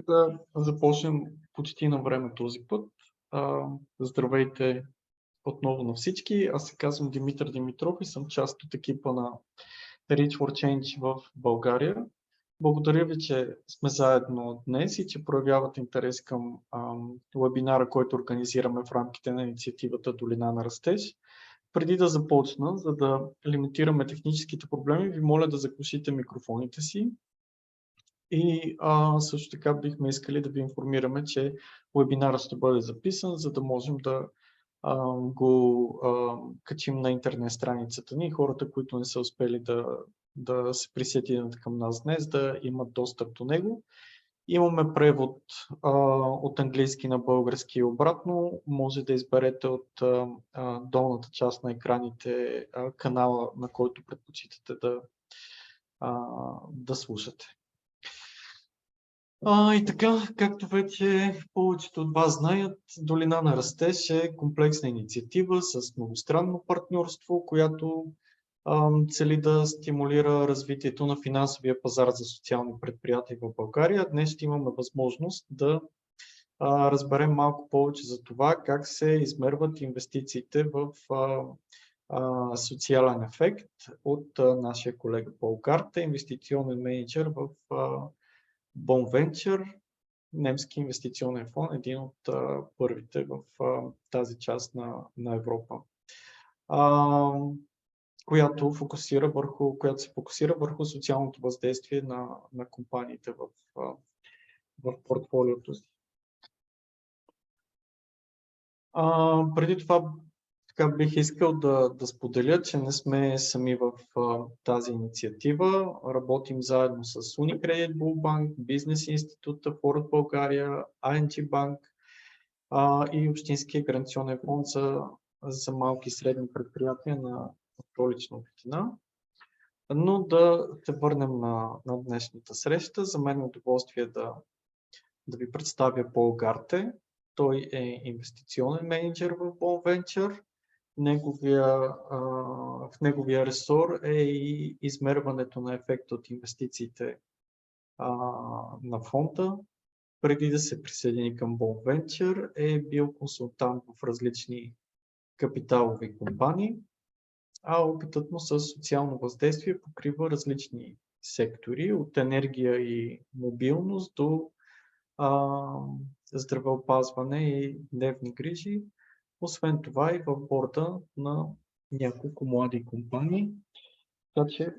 да започнем почти на време този път. Здравейте отново на всички. Аз се казвам Димитър Димитров и съм част от екипа на Reach for Change в България. Благодаря ви, че сме заедно днес и че проявявате интерес към уебинара, който организираме в рамките на инициативата Долина на растеж. Преди да започна, за да лимитираме техническите проблеми, ви моля да заглушите микрофоните си. И също така бихме искали да ви информираме, че уебинарът ще бъде записан, за да можем да го качим на интернет страницата ни. Хората, които не са успели да се присъединят към нас днес, да имат достъп до него. Имаме превод от английски на български и обратно. Може да изберете от долната част на екраните канала, на който предпочитате да слушате. И така, както вече повечето от вас знаят, Долина на растеж е комплексна инициатива с многостранно партньорство, която цели да стимулира развитието на финансовия пазар за социални предприятия в България. Днес ще имаме възможност да разберем малко повече за това как се измерват инвестициите в социален ефект от нашия колега Пол Гарте, инвестиционен менеджер в Bonventure, немски инвестиционен фонд, един от първите в тази част на Европа, която се фокусира върху социалното въздействие на компаниите в портфолиото си. Преди това бих искал да споделя, че не сме сами в тази инициатива. Работим заедно с Unicredit Bank, Бизнес института, Форд България, ING Банк и Общинския гаранционен фонд за малки и средни предприятия на Столична община. Но да се върнем на днешната среща. За мен е удоволствие да ви представя Пол Гарте. Той е инвестиционен менеджер в Bonventure. В неговия ресор е и измерването на ефекта от инвестициите на фонда. Преди да се присъедини към Bonventure е бил консултант в различни капиталови компании, а опитът му със социално въздействие покрива различни сектори, от енергия и мобилност до здравеопазване и дневни грижи. Освен това и в борда на няколко млади компании. Така че,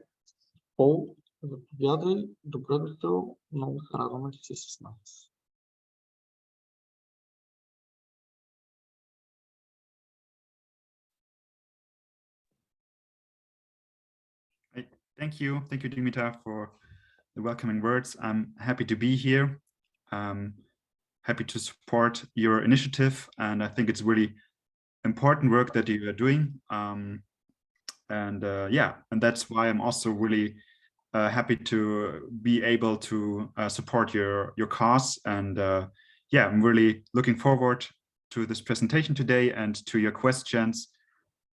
Пол, заповядай, добре дошъл, много се радваме, че си с нас. Thank you, Dimitar, for the welcoming words. I'm happy to be here. Happy to support your initiative, and I think it's really important work that you are doing, and that's why I'm also really happy to be able to support your cause, and I'm really looking forward to this presentation today and to your questions.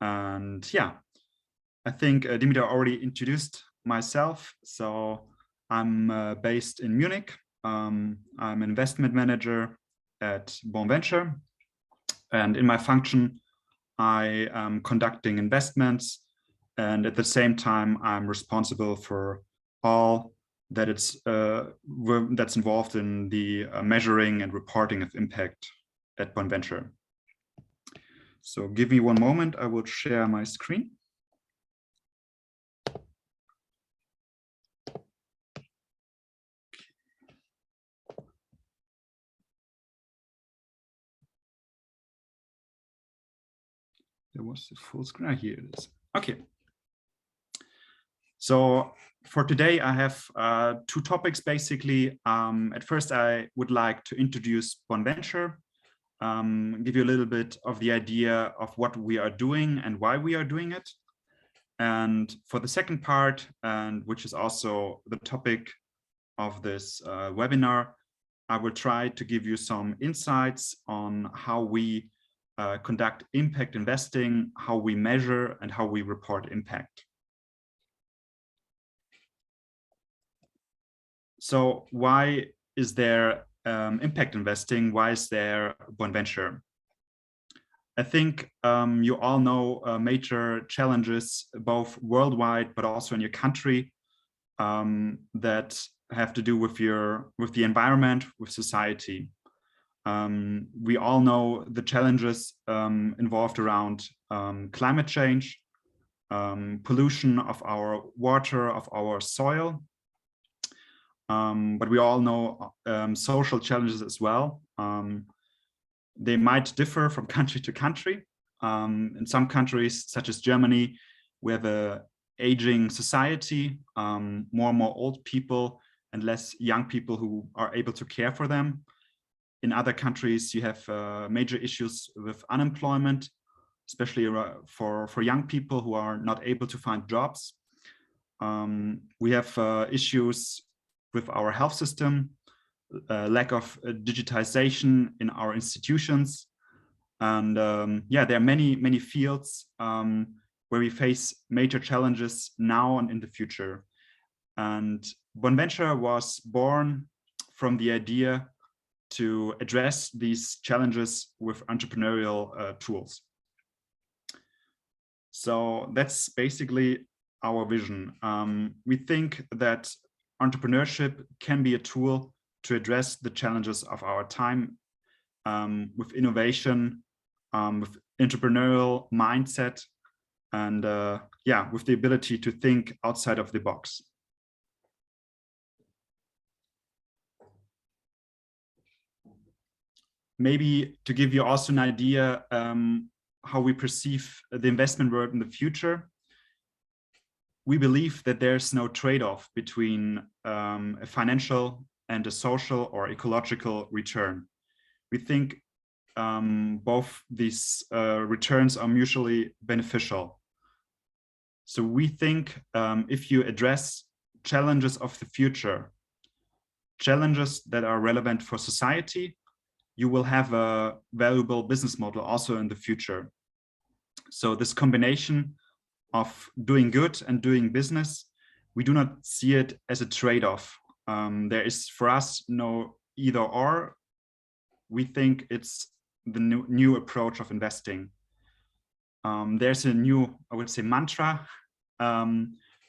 And I think Dimitar already introduced myself, so I'm based in Munich. I'm an investment manager at Bonventure, and in my function I am conducting investments, and at the same time I'm responsible for all that that's involved in the measuring and reporting of impact at Bonventure. So give me one moment, I will share my screen. There was the full screen. Here it is. Okay. So for today, I have two topics basically. At first, I would like to introduce Bonventure, give you a little bit of the idea of what we are doing and why we are doing it. And for the second part, and which is also the topic of this webinar, I will try to give you some insights on how we conduct impact investing, how we measure, and how we report impact. So why is there impact investing, why is there bond venture? I think you all know major challenges, both worldwide, but also in your country, that have to do with the environment, with society. We all know the challenges involved around climate change, pollution of our water, of our soil. But we all know social challenges as well. They might differ from country to country. In some countries, such as Germany, we have an aging society, more and more old people and less young people who are able to care for them. In other countries, you have major issues with unemployment, especially for young people who are not able to find jobs. We have issues with our health system, lack of digitization in our institutions. And yeah, there are many fields where we face major challenges now and in the future. And bond venture was born from the idea to address these challenges with entrepreneurial tools. So that's basically our vision. We think that entrepreneurship can be a tool to address the challenges of our time with innovation, with entrepreneurial mindset, and yeah, with the ability to think outside of the box. Maybe to give you also an idea how we perceive the investment world in the future, we believe that there's no trade-off between a financial and a social or ecological return. We think both these returns are mutually beneficial. So we think if you address challenges of the future, challenges that are relevant for society, you will have a valuable business model also in the future. So this combination of doing good and doing business, we do not see it as a trade-off. There is for us no either or. We think it's the new approach of investing. There's a new, I would say, mantra,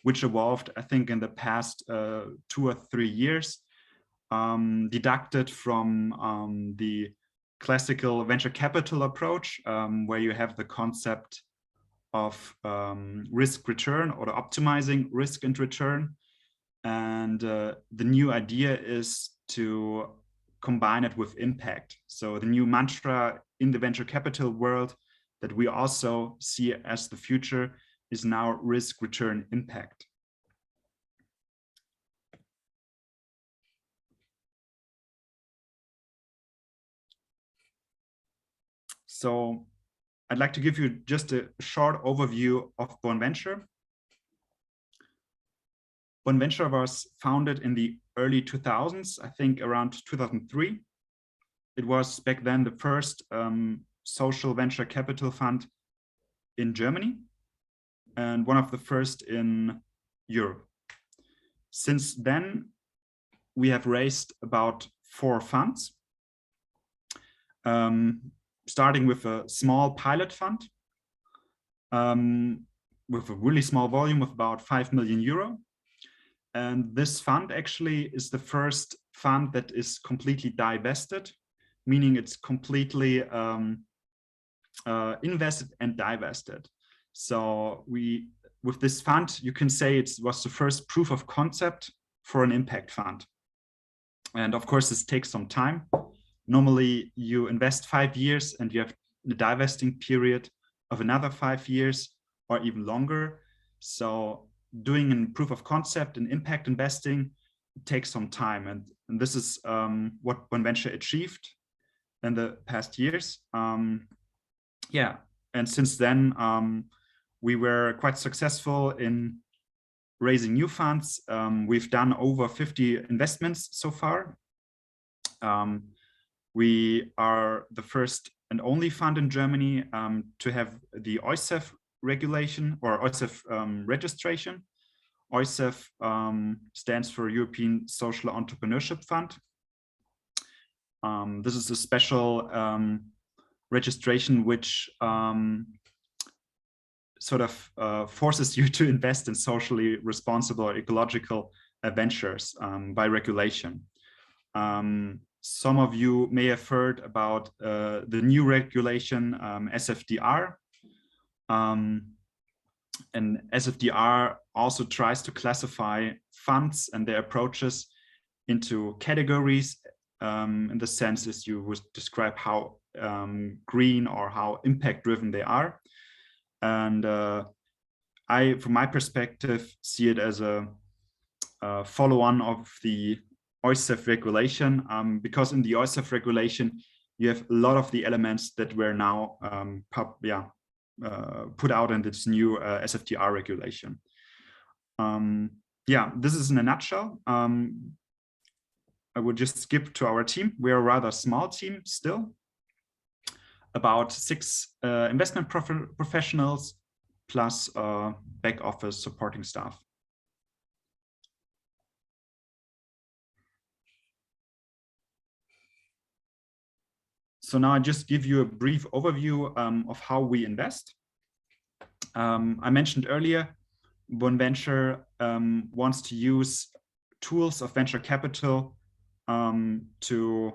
which evolved, I think, in the past 2 or 3 years, deducted from the classical venture capital approach, where you have the concept of risk return or optimizing risk and return. And the new idea is to combine it with impact. So the new mantra in the venture capital world that we also see as the future is now risk return impact. So I'd like to give you just a short overview of bond venture. Bond venture was founded in the early 2000s, I think around 2003. It was back then the first social venture capital fund in Germany and one of the first in Europe. Since then, we have raised about 4 funds. Starting with a small pilot fund with a really small volume of about 5 million euro. And this fund actually is the first fund that is completely divested, meaning it's completely invested and divested. So with this fund, you can say it was the first proof of concept for an impact fund. And of course, this takes some time. Normally, you invest 5 years and you have the divesting period of another 5 years or even longer. So doing a proof of concept and impact investing takes some time. And this is what bond venture achieved in the past years. Yeah, and since then, we were quite successful in raising new funds. We've done over 50 investments so far. We are the first and only fund in Germany to have the OISEF regulation or OISEF registration. OISEF stands for European Social Entrepreneurship Fund. This is a special registration which sort of forces you to invest in socially responsible or ecological ventures by regulation. Some of you may have heard about the new regulation SFDR. And SFDR also tries to classify funds and their approaches into categories in the sense as you would describe how green or how impact driven they are. And I, from my perspective, see it as a follow-on of the OISEF regulation, because in the OISEF regulation, you have a lot of the elements that were now put out in this new SFDR regulation. Yeah, this is in a nutshell. I would just skip to our team. We're a rather small team still, about 6 investment professionals plus back office supporting staff. So now I just give you a brief overview of how we invest. I mentioned earlier, OneVenture wants to use tools of venture capital to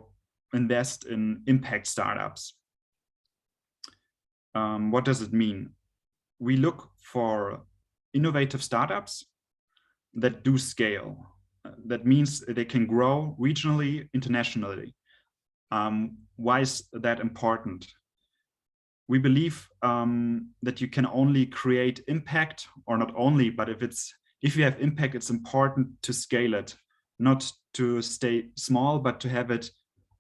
invest in impact startups. What does it mean? We look for innovative startups that do scale. That means they can grow regionally, internationally. Why is that important? We believe that you can only create impact, or not only, but if you have impact, it's important to scale it, not to stay small, but to have it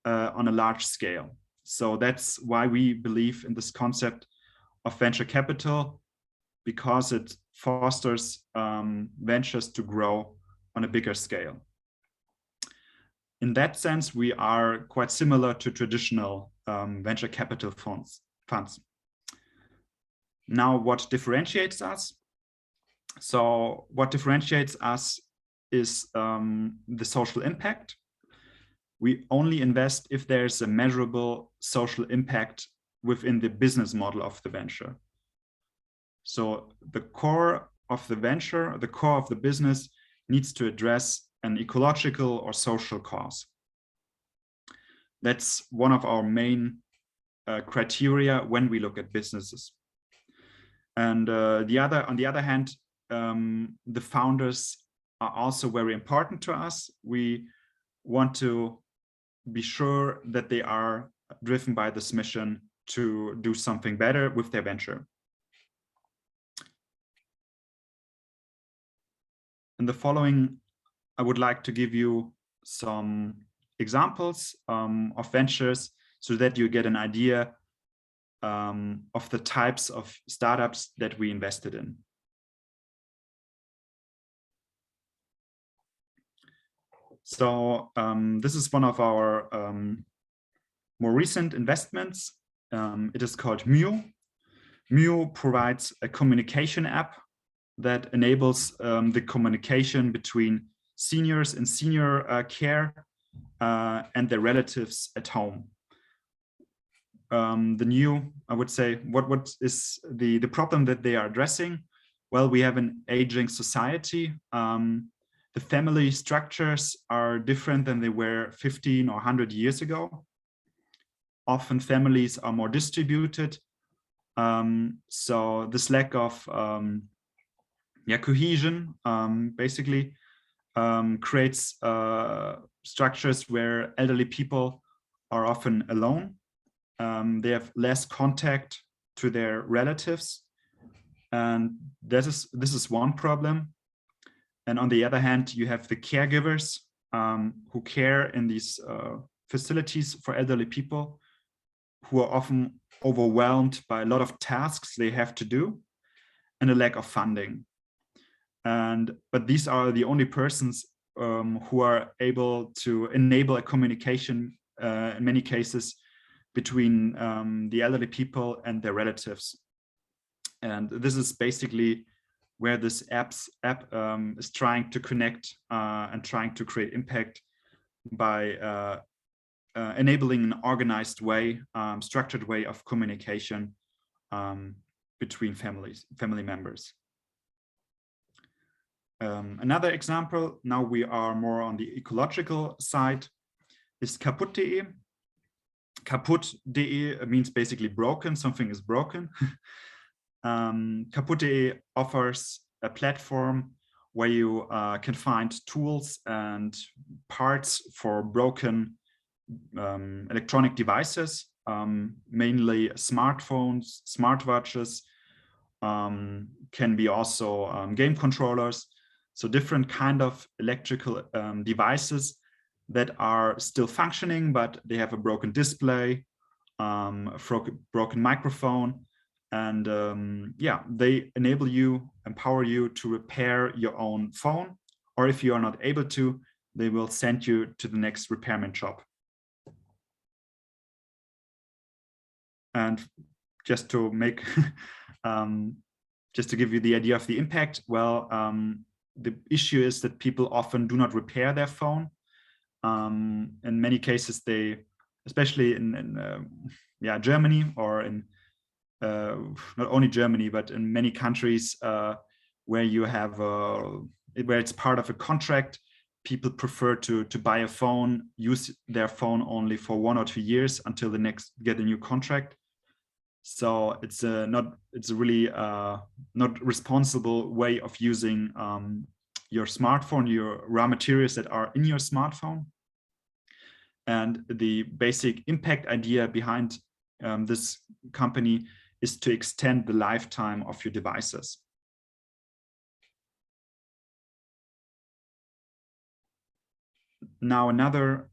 on a large scale. So that's why we believe in this concept of venture capital, because it fosters ventures to grow on a bigger scale. In that sense, we are quite similar to traditional venture capital funds. Now, what differentiates us? So what differentiates us is the social impact. We only invest if there's a measurable social impact within the business model of the venture. So the core of the venture, the core of the business needs to address an ecological or social cause. That's one of our main criteria when we look at businesses. And on the other hand, the founders are also very important to us. We want to be sure that they are driven by this mission to do something better with their venture. In the following, I would like to give you some examples of ventures so that you get an idea of the types of startups that we invested in. So this is one of our more recent investments. It is called Mio. Mio provides a communication app that enables the communication between seniors in senior care and their relatives at home. I would say, what is the problem that they are addressing? Well, we have an aging society. The family structures are different than they were 15 or 100 years ago. Often families are more distributed. So this lack of cohesion basically creates structures where elderly people are often alone. They have less contact to their relatives, and this is one problem. And on the other hand, you have the caregivers who care in these facilities for elderly people, who are often overwhelmed by a lot of tasks they have to do and a lack of funding. But these are the only persons who are able to enable a communication in many cases between the elderly people and their relatives. And this is basically where this app is trying to connect and trying to create impact by enabling an organized way, structured way of communication between family members. Another example, now we are more on the ecological side, is kaputt.de. Kaputt.de means basically broken, something is broken. Kaputt.de offers a platform where you can find tools and parts for broken electronic devices, mainly smartphones, smartwatches, can be also game controllers. So different kind of electrical devices that are still functioning, but they have a broken display, broken microphone, and yeah, they enable you, empower you to repair your own phone, or if you are not able to, they will send you to the next repairman shop. And just to make, just to give you the idea of the impact, well, the issue is that people often do not repair their phone. In many cases, they, especially in Germany, or in not only Germany, but in many countries where you have where it's part of a contract, people prefer to buy a phone, use their phone only for 1 or 2 years until the next get a new contract. So it's a really not responsible way of using your smartphone, your raw materials that are in your smartphone. And the basic impact idea behind this company is to extend the lifetime of your devices. Now another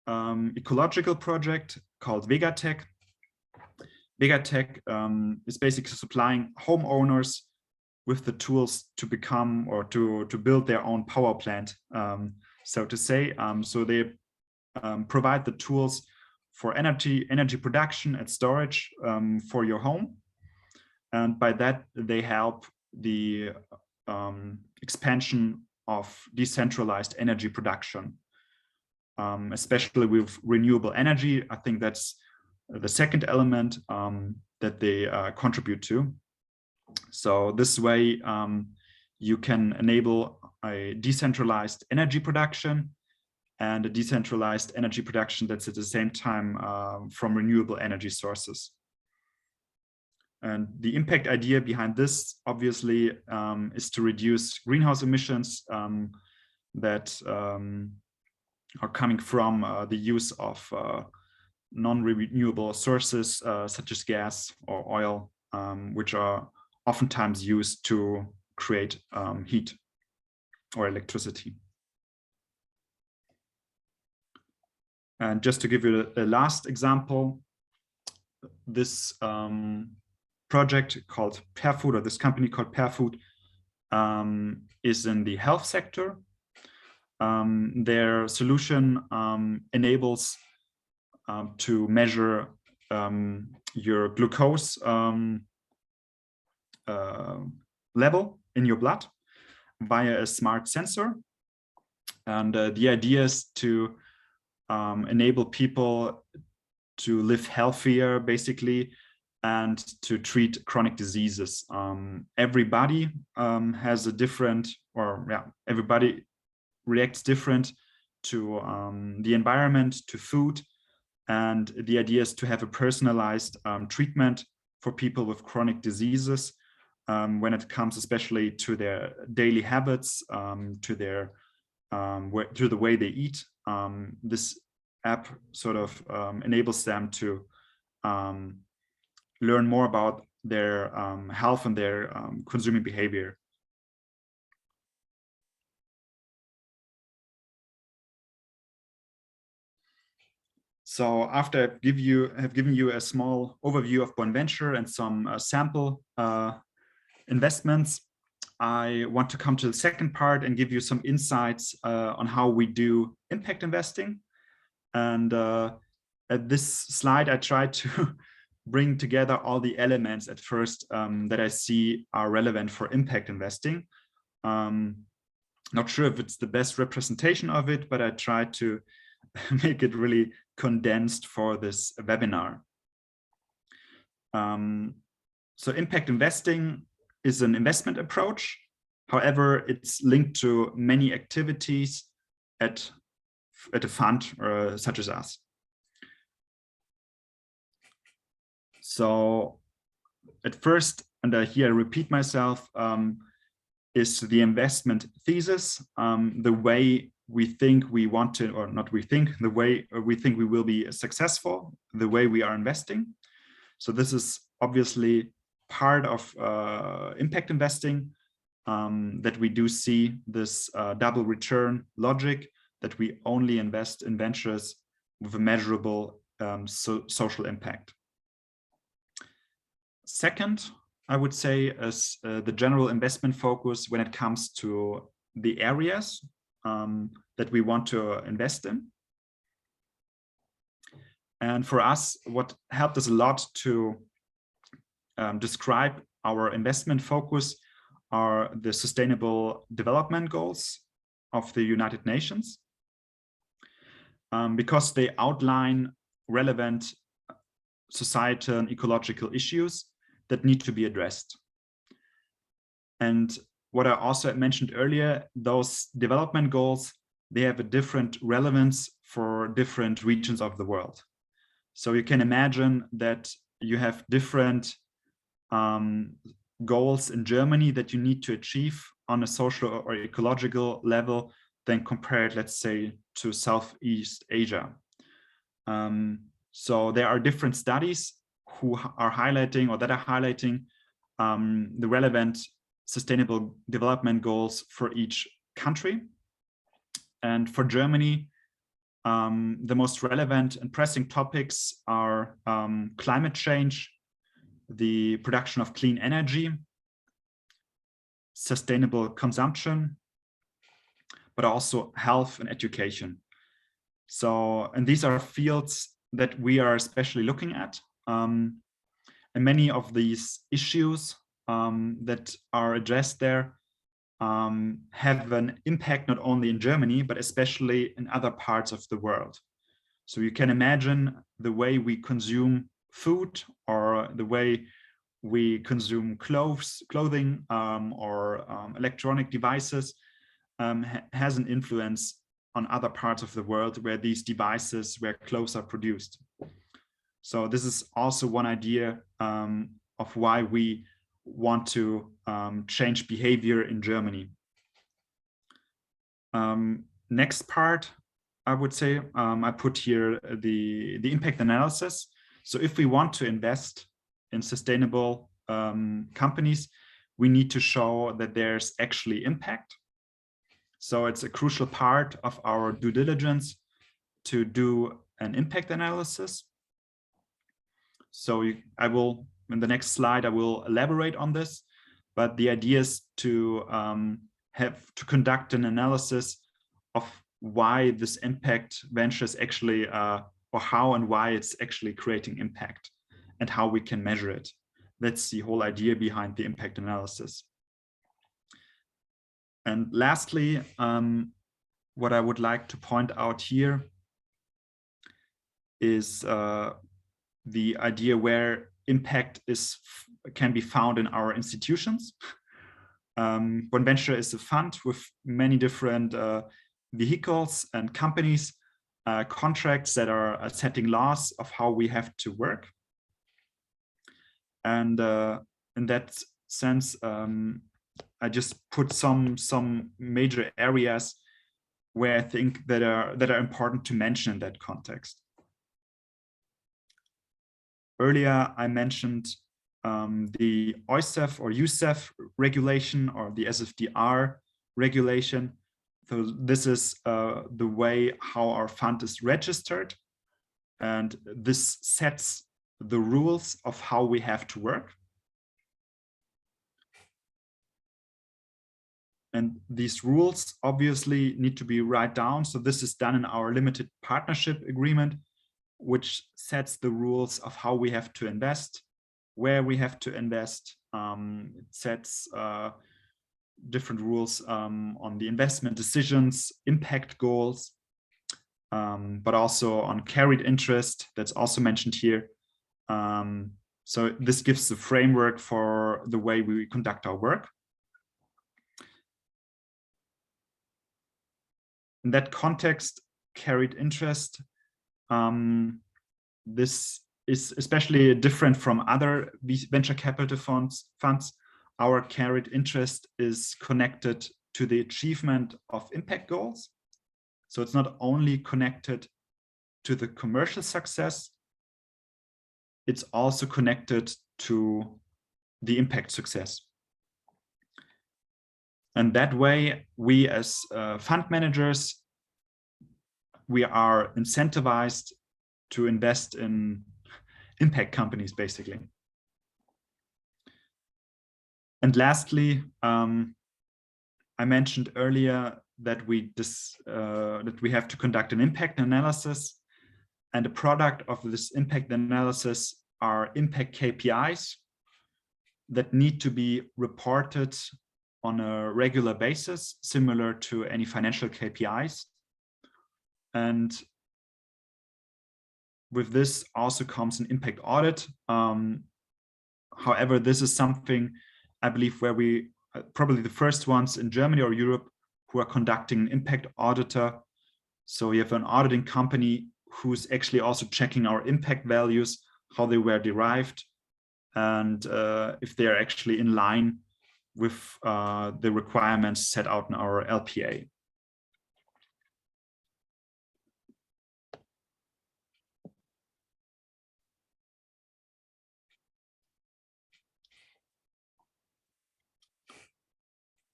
ecological project called Vegatech. Vegatech is basically supplying homeowners with the tools to become, or to build their own power plant, so to say. So they provide the tools for energy production and storage for your home. And by that, they help the expansion of decentralized energy production, especially with renewable energy. I think that's the second element that they contribute to. So this way, you can enable a decentralized energy production, and a decentralized energy production that's at the same time from renewable energy sources. And the impact idea behind this, obviously, is to reduce greenhouse emissions that are coming from the use of non-renewable sources such as gas or oil, which are oftentimes used to create heat or electricity. And just to give you a last example, this project called Perfood, or this company called Perfood, is in the health sector. Their solution enables to measure your glucose level in your blood via a smart sensor. And the idea is to enable people to live healthier, basically, and to treat chronic diseases. Everybody has a different, everybody reacts different to the environment, to food. And the idea is to have a personalized treatment for people with chronic diseases when it comes especially to their daily habits, to their to the way they eat. This app sort of enables them to learn more about their health and their consuming behavior. So after I've given you a small overview of Bonventure and some sample investments, I want to come to the second part and give you some insights on how we do impact investing. And at this slide, I tried to bring together all the elements at first that I see are relevant for impact investing. Not sure if it's the best representation of it, but I tried to make it really condensed for this webinar. So impact investing is an investment approach. However, it's linked to many activities at a fund such as us. So at first, and here I repeat myself, is the investment thesis, the way we think we want to, or not we think, the way we think we will be successful, the way we are investing. So this is obviously part of impact investing, that we do see this double return logic, that we only invest in ventures with a measurable social impact. Second, I would say, is the general investment focus when it comes to the areas that we want to invest in. And for us, what helped us a lot to describe our investment focus are the Sustainable Development Goals of the United Nations, because they outline relevant societal and ecological issues that need to be addressed. And what I also mentioned earlier, those development goals, they have a different relevance for different regions of the world. So you can imagine that you have different goals in Germany that you need to achieve on a social or ecological level than compared, let's say, to Southeast Asia. So there are different studies who are highlighting, or that are highlighting, the relevant sustainable development goals for each country. And for Germany, the most relevant and pressing topics are climate change, the production of clean energy, sustainable consumption, but also health and education. So, and these are fields that we are especially looking at. And many of these issues that are addressed there have an impact not only in Germany, but especially in other parts of the world. So you can imagine the way we consume food, or the way we consume clothing or electronic devices has an influence on other parts of the world where these devices, where clothes are produced. So this is also one idea of why we want to change behavior in Germany. Next part, I would say, I put here the impact analysis. So if we want to invest in sustainable companies, we need to show that there's actually impact. So it's a crucial part of our due diligence to do an impact analysis. So I will, in the next slide, I will elaborate on this, but the idea is to conduct an analysis of why this impact venture is actually, or how and why it's actually creating impact, and how we can measure it. That's the whole idea behind the impact analysis. And lastly, what I would like to point out here is the idea where impact can be found in our institutions. One Venture is a fund with many different vehicles and companies, contracts that are setting laws of how we have to work. And in that sense, I just put some major areas where I think that are important to mention in that context. Earlier, I mentioned the OISEF or USEF regulation, or the SFDR regulation. So this is the way how our fund is registered. And this sets the rules of how we have to work. And these rules obviously need to be written down. So this is done in our limited partnership agreement, which sets the rules of how we have to invest, where we have to invest. It sets different rules on the investment decisions, impact goals. but also on carried interest, that's also mentioned here. So this gives the framework for the way we conduct our work. In that context, carried interest, this is especially different from other venture capital funds. Our carried interest is connected to the achievement of impact goals. So it's not only connected to the commercial success, it's also connected to the impact success. And that way, we as fund managers, we are incentivized to invest in impact companies, basically. And lastly, I mentioned earlier that we have to conduct an impact analysis, and a product of this impact analysis are impact KPIs that need to be reported on a regular basis, similar to any financial KPIs. And with this also comes an impact audit. However, this is something I believe where we probably the first ones in Germany or Europe who are conducting an impact auditor. So you have an auditing company who's actually also checking our impact values, how they were derived, and if they are actually in line with the requirements set out in our LPA.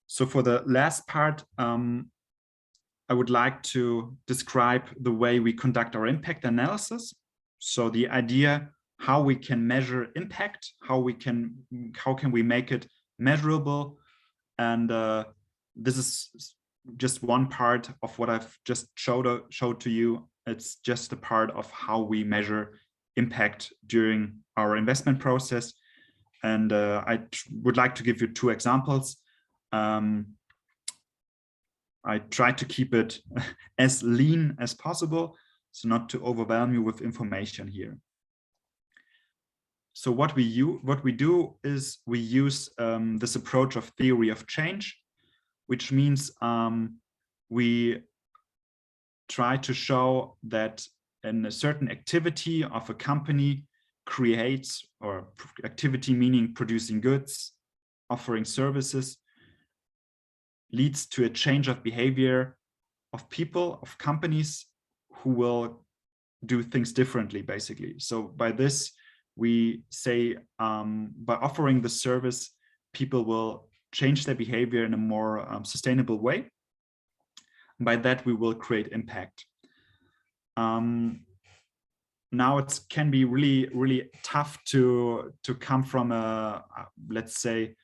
So for the last part, I would like to describe the way we conduct our impact analysis. So the idea how we can measure impact, how can we make it measurable, and this is just one part of what I've just showed to you. It's just a part of how we measure impact during our investment process, and I would like to give you two examples. I try to keep it as lean as possible, so not to overwhelm you with information here. So what we do is we use this approach of theory of change, which means we try to show that a certain activity of a company creates, or activity meaning producing goods, offering services, leads to a change of behavior of people, of companies who will do things differently, basically. So by this, we say by offering the service, people will change their behavior in a more sustainable way. By that, we will create impact. Now it can be really, really tough to come from a, let's say,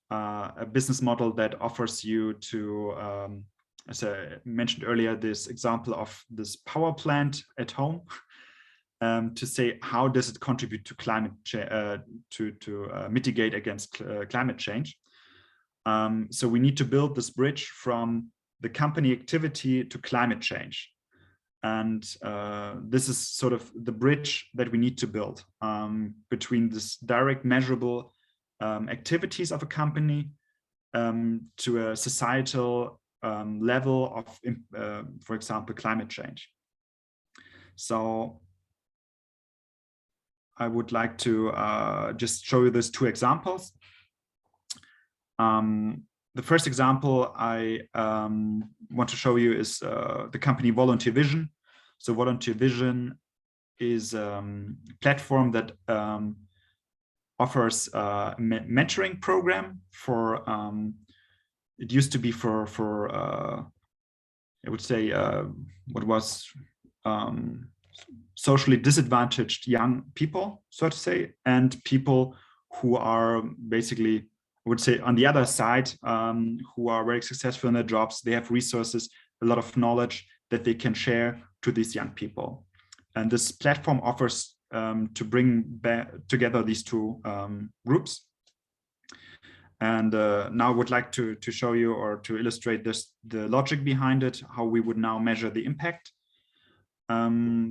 a business model that offers you to, as I mentioned earlier, this example of this power plant at home, to say how does it contribute to climate to mitigate against climate change. So we need to build this bridge from the company activity to climate change. And this is sort of the bridge that we need to build between this direct measurable activities of a company to a societal level of, for example, climate change. So I would like to just show you these two examples. The first example I want to show you is the company Volunteer Vision. So Volunteer Vision is a platform that offers a mentoring program for, it used to be for I would say, what was socially disadvantaged young people, so to say, and people who are basically, I would say, on the other side, who are very successful in their jobs. They have resources, a lot of knowledge that they can share to these young people. And this platform offers to bring together these two groups. And now I would like to show you, or to illustrate this, the logic behind it, how we would now measure the impact.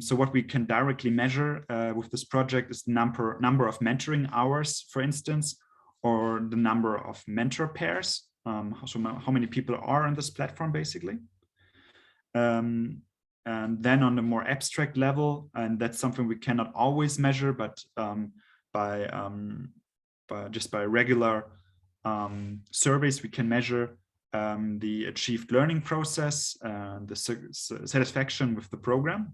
So what we can directly measure with this project is the number of mentoring hours, for instance, or the number of mentor pairs. So how many people are on this platform, basically. And then on the more abstract level, and that's something we cannot always measure, but by regular surveys, we can measure the achieved learning process and the satisfaction with the program.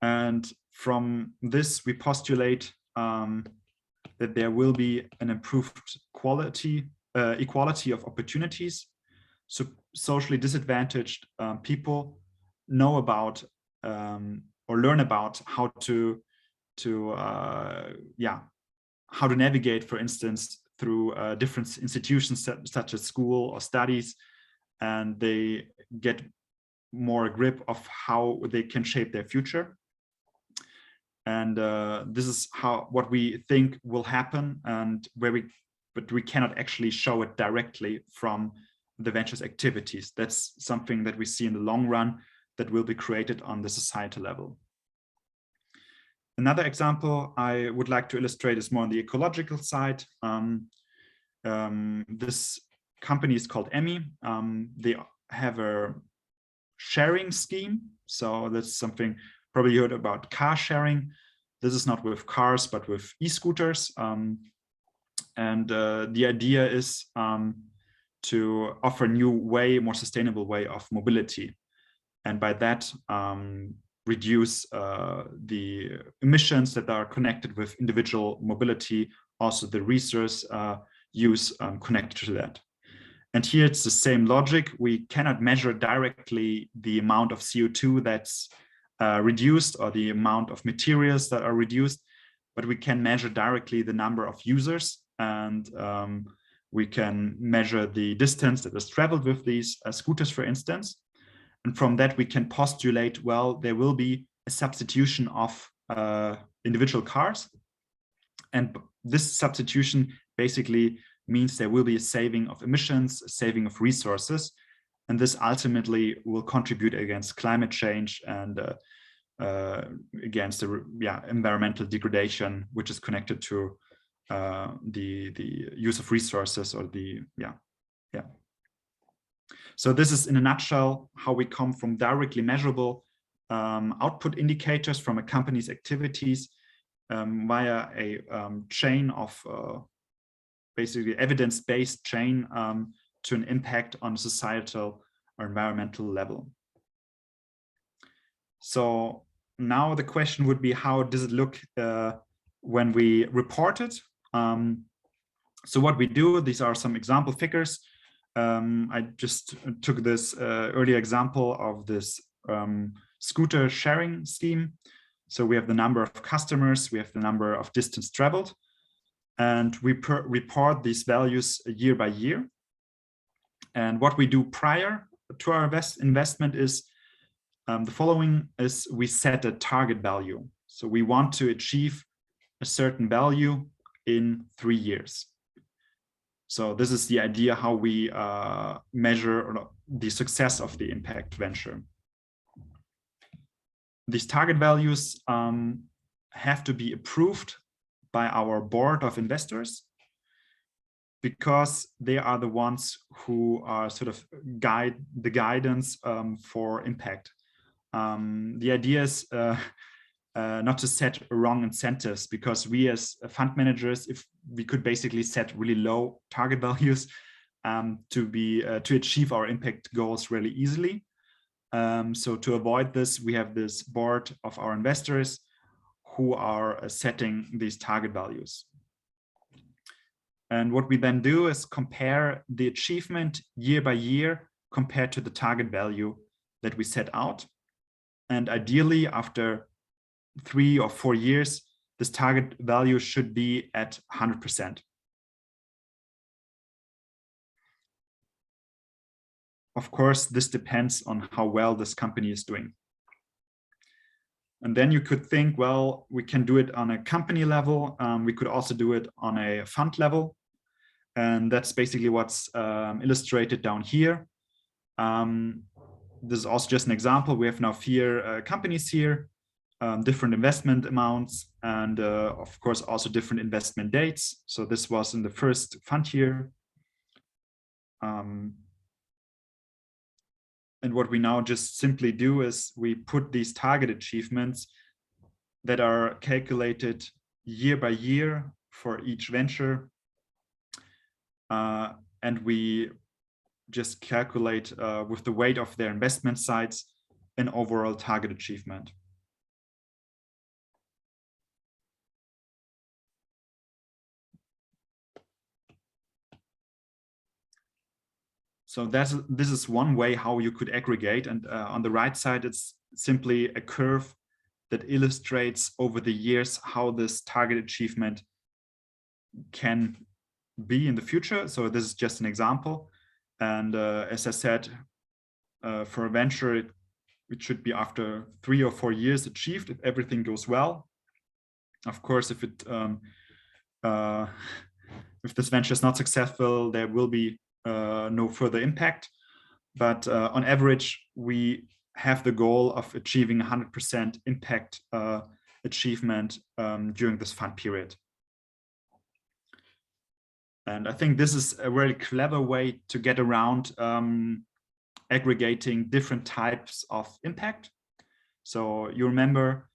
And from this, we postulate that there will be an improved equality of opportunities. So socially disadvantaged people know about or learn about how to navigate, for instance, through different institutions such as school or studies, and they get more a grip of how they can shape their future. And this is what we think will happen, and but we cannot actually show it directly from the ventures activities. That's something that we see in the long run that will be created on the societal level. Another example I would like to illustrate is more on the ecological side. This company is called Emmy. They have a sharing scheme. So that's something probably you heard about, car sharing. This is not with cars, but with e-scooters. And the idea is to offer a new way, more sustainable way of mobility. And by that, reduce the emissions that are connected with individual mobility, also the resource use connected to that. And here it's the same logic. We cannot measure directly the amount of CO2 that's reduced or the amount of materials that are reduced, but we can measure directly the number of users, and we can measure the distance that is traveled with these scooters, for instance. And from that, we can postulate, well, there will be a substitution of individual cars. And this substitution basically means there will be a saving of emissions, a saving of resources. And this ultimately will contribute against climate change and against the environmental degradation, which is connected to the use of resources, or So this is in a nutshell how we come from directly measurable output indicators from a company's activities via a chain of basically evidence-based chain to an impact on societal or environmental level. So now the question would be, how does it look when we report it? So what we do, these are some example figures. I just took this earlier example of this scooter sharing scheme. So we have the number of customers, we have the number of distance traveled, and we report these values year by year. And what we do prior to our investment is the following: is we set a target value. So we want to achieve a certain value in 3 years. So this is the idea how we measure the success of the impact venture. These target values have to be approved by our board of investors, because they are the ones who are sort of the guidance for impact. The idea is not to set wrong incentives, because we as fund managers, if we could basically set really low target values to achieve our impact goals really easily. So to avoid this, we have this board of our investors who are setting these target values. And what we then do is compare the achievement year by year compared to the target value that we set out. And ideally, after 3 or 4 years, this target value should be at 100%. Of course, this depends on how well this company is doing. And then you could think, well, we can do it on a company level. We could also do it on a fund level. And that's basically what's illustrated down here. this is also just an example. We have now 4 companies here, different investment amounts, and of course also different investment dates. So this was in the first fund year. And what we now just simply do is we put these target achievements that are calculated year by year for each venture. And we just calculate with the weight of their investment sites an overall target achievement. So this is one way how you could aggregate. And on the right side, it's simply a curve that illustrates over the years how this target achievement can be in the future. So this is just an example. And as I said, for a venture, it should be after 3 or 4 years achieved if everything goes well. Of course, if this venture is not successful, there will be no further impact. But on average, we have the goal of achieving 100% impact achievement during this fund period. And I think this is a very clever way to get around aggregating different types of impact. So you remember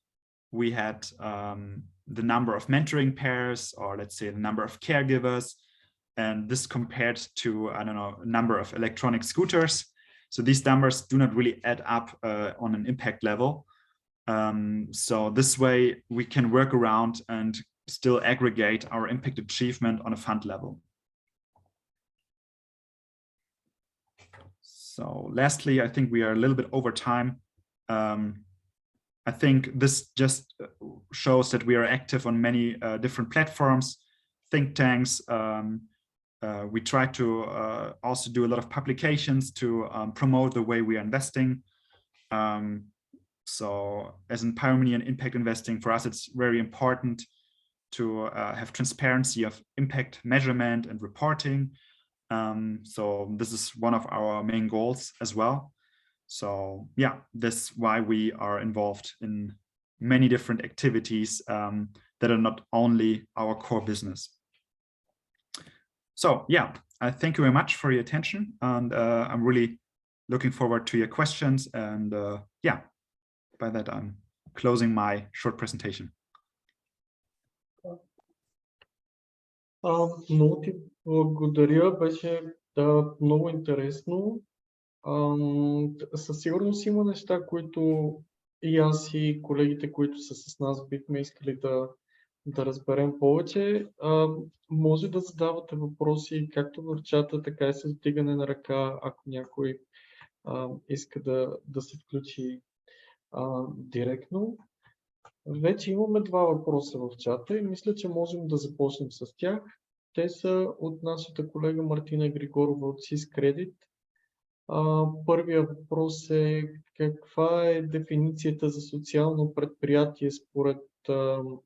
we had the number of mentoring pairs, or let's say the number of caregivers, and this compared to, I don't know, number of electronic scooters. So these numbers do not really add up on an impact level. So this way we can work around and still aggregate our impact achievement on a fund level. So lastly, I think we are a little bit over time. I think this just shows that we are active on many different platforms, think tanks. We try to also do a lot of publications to promote the way we are investing. So as in pioneer and impact investing, for us, it's very important to have transparency of impact measurement and reporting. So this is one of our main goals as well. So yeah, that's why we are involved in many different activities that are not only our core business. So yeah, I thank you very much for your attention, and I'm really looking forward to your questions. And yeah, by that I'm closing my short presentation. Много ти благодаря, беше много интересно. Със сигурност има неща, които и аз и колегите, които са с нас, бихме искали да разберем повече. Може да задавате въпроси както в чата, така и с вдигане на ръка, ако някой иска да се включи директно. Вече имаме 2 въпроса в чата и мисля, че можем да започнем с тях. Те са от нашата колега Мартина Григорова от Искате. Първият въпрос е: каква е дефиницията за социално предприятие според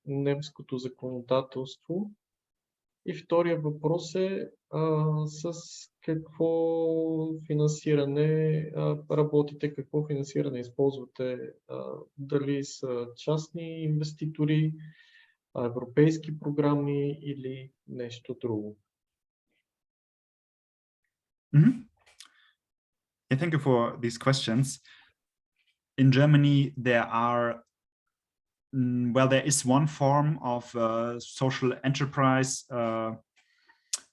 немското законодателство? И вторият въпрос е: с какво финансиране работите, какво финансиране използвате? Дали са частни инвеститори, европейски програми или нещо друго? Yeah, thank you for these questions. In Germany, there is one form of social enterprise,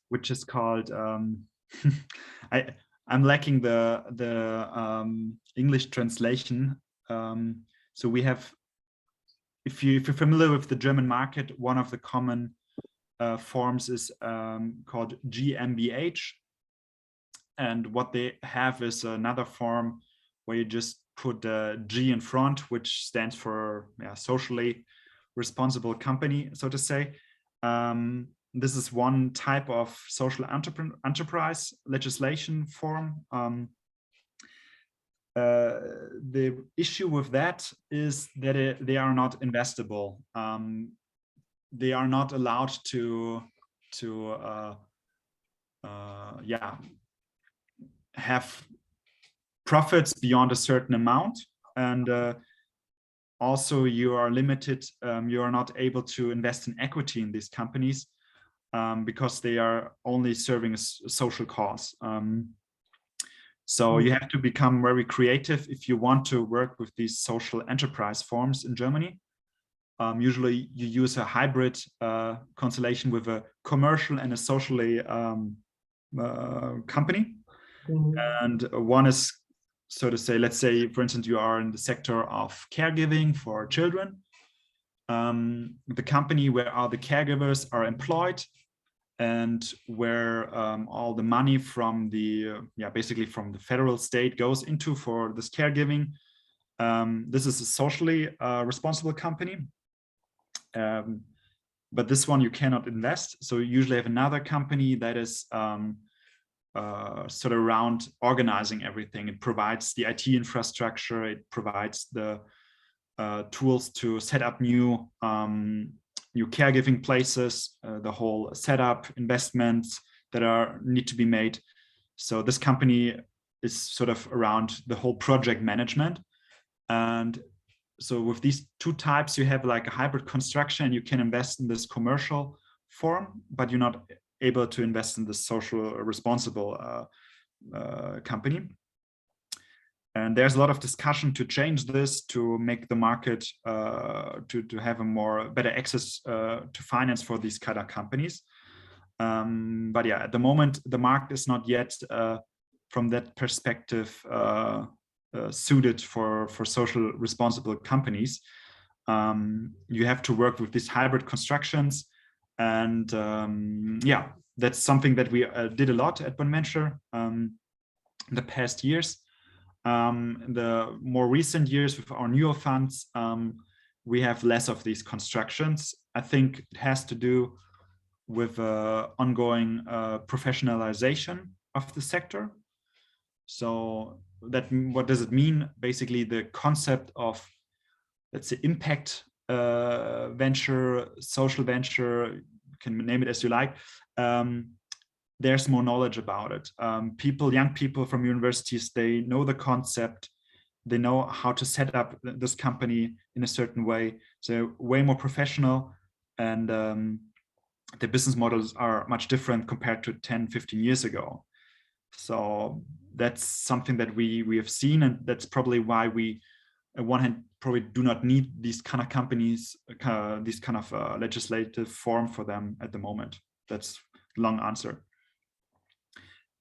which is called, I'm lacking the English translation. So we have, if you're familiar with the German market, one of the common forms is called GmbH. And what they have is another form where you just put the G in front, which stands for socially responsible company, so to say. This is one type of social enterprise legislation form. The issue with that is that they are not investable. They are not allowed to have profits beyond a certain amount, and also you are limited. You are not able to invest in equity in these companies because they are only serving a social cause. So you have to become very creative if you want to work with these social enterprise forms in Germany. Usually you use a hybrid constellation with a commercial and a socially company. And one is, so to say, let's say, for instance, you are in the sector of caregiving for children. The company where all the caregivers are employed and where all the money from the, basically from the federal state goes into for this caregiving. This is a socially responsible company. But this one you cannot invest. So you usually have another company that is sort of around organizing everything. It provides the IT infrastructure. It provides the tools to set up new caregiving places, the whole setup, investments that need to be made. So this company is sort of around the whole project management. And so with these two types, you have like a hybrid construction. You can invest in this commercial form, but you're not able to invest in the social responsible company. And there's a lot of discussion to change this, to make the market, to have a better access to finance for these kind of companies. But yeah, at the moment, the market is not yet, from that perspective, suited for social responsible companies. You have to work with these hybrid constructions. And yeah, that's something that we did a lot at Bonventure in the past years. In the more recent years with our newer funds, we have less of these constructions. I think it has to do with ongoing professionalization of the sector. So what does it mean? Basically, the concept of, let's say, impact venture, social venture, you can name it as you like. There's more knowledge about it. Young people from universities, they know the concept. They know how to set up this company in a certain way. So way more professional, and the business models are much different compared to 10, 15 years ago. So that's something that we have seen, and that's probably why we, on one hand, probably do not need these kind of companies, this kind of legislative form for them at the moment. That's a long answer.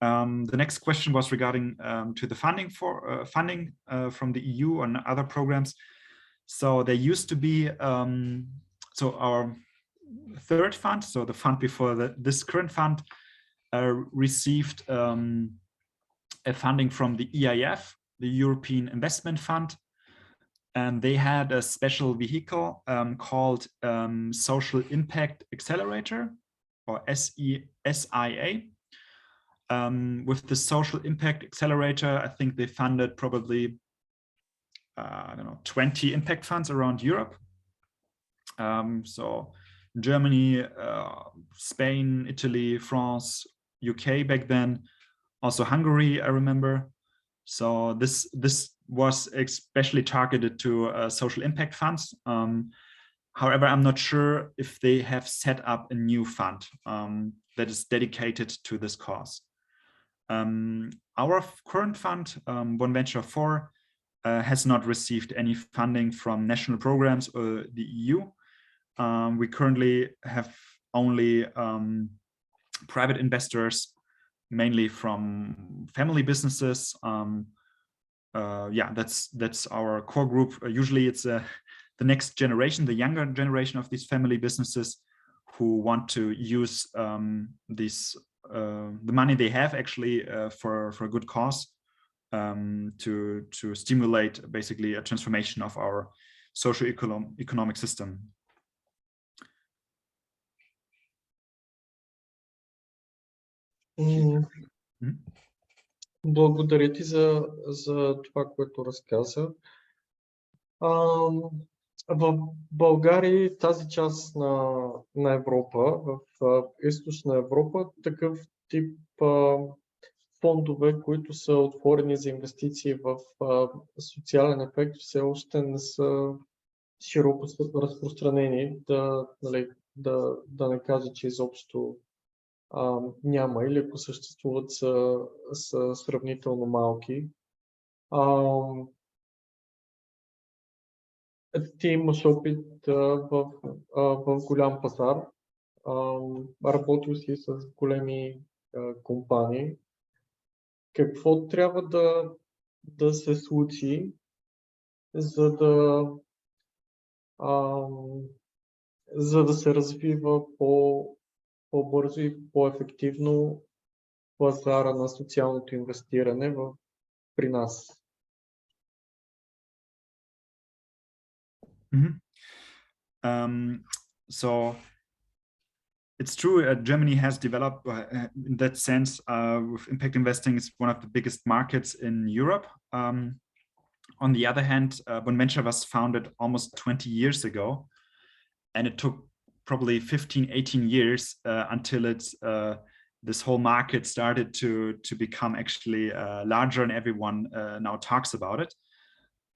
The next question was regarding to the funding from the EU and other programs. So there used to be, so our third fund, so the fund before this current fund, received a funding from the EIF, the European Investment Fund, and they had a special vehicle called Social Impact Accelerator, or SIA. With the Social Impact Accelerator, I think they funded probably, I don't know, 20 impact funds around Europe. So Germany, Spain, Italy, France, UK back then, also Hungary, I remember. So this was especially targeted to social impact funds. However, I'm not sure if they have set up a new fund that is dedicated to this cause. Our current fund, Bonventure 4, has not received any funding from national programs or the EU. We currently have only private investors, mainly from family businesses. Yeah, that's our core group. Usually it's the next generation, the younger generation of these family businesses who want to use the money they have actually for a good cause, to stimulate basically a transformation of our socio-economic system. Благодаря ти за това, което разказа. В България, тази част на Европа, в източна Европа, такъв тип фондове, които са отворени за инвестиции в социален ефект, все още не са широко разпространени, да не кажа, че изобщо няма, или ако съществуват са сравнително малки. Ти имаш опит в голям пазар, работил си с големи компании. Какво трябва да се случи, за да се развива по-бързо и по-ефективно пазара на социалното инвестиране при нас? So it's true, Germany has developed in that sense with impact investing is one of the biggest markets in Europe. On the other hand, Venture was founded almost 20 years ago, and it took probably 15-18 years until this whole market started to become actually larger, and everyone now talks about it.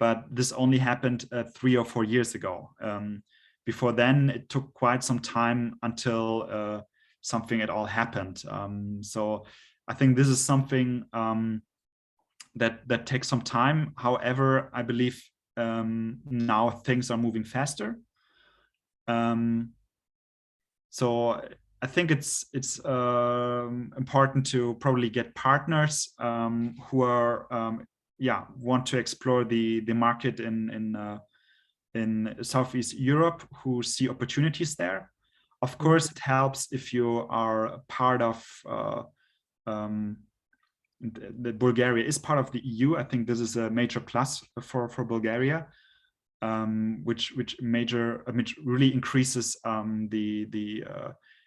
But this only happened 3 or 4 years ago. Before then, it took quite some time until something at all happened. So I think this is something that takes some time. However, I believe now things are moving faster. So I think it's important to probably get partners who are want to explore the market in Southeast Europe, who see opportunities there. Of course, it helps if you are part of the Bulgaria is part of the EU. I think this is a major plus for Bulgaria, which really increases the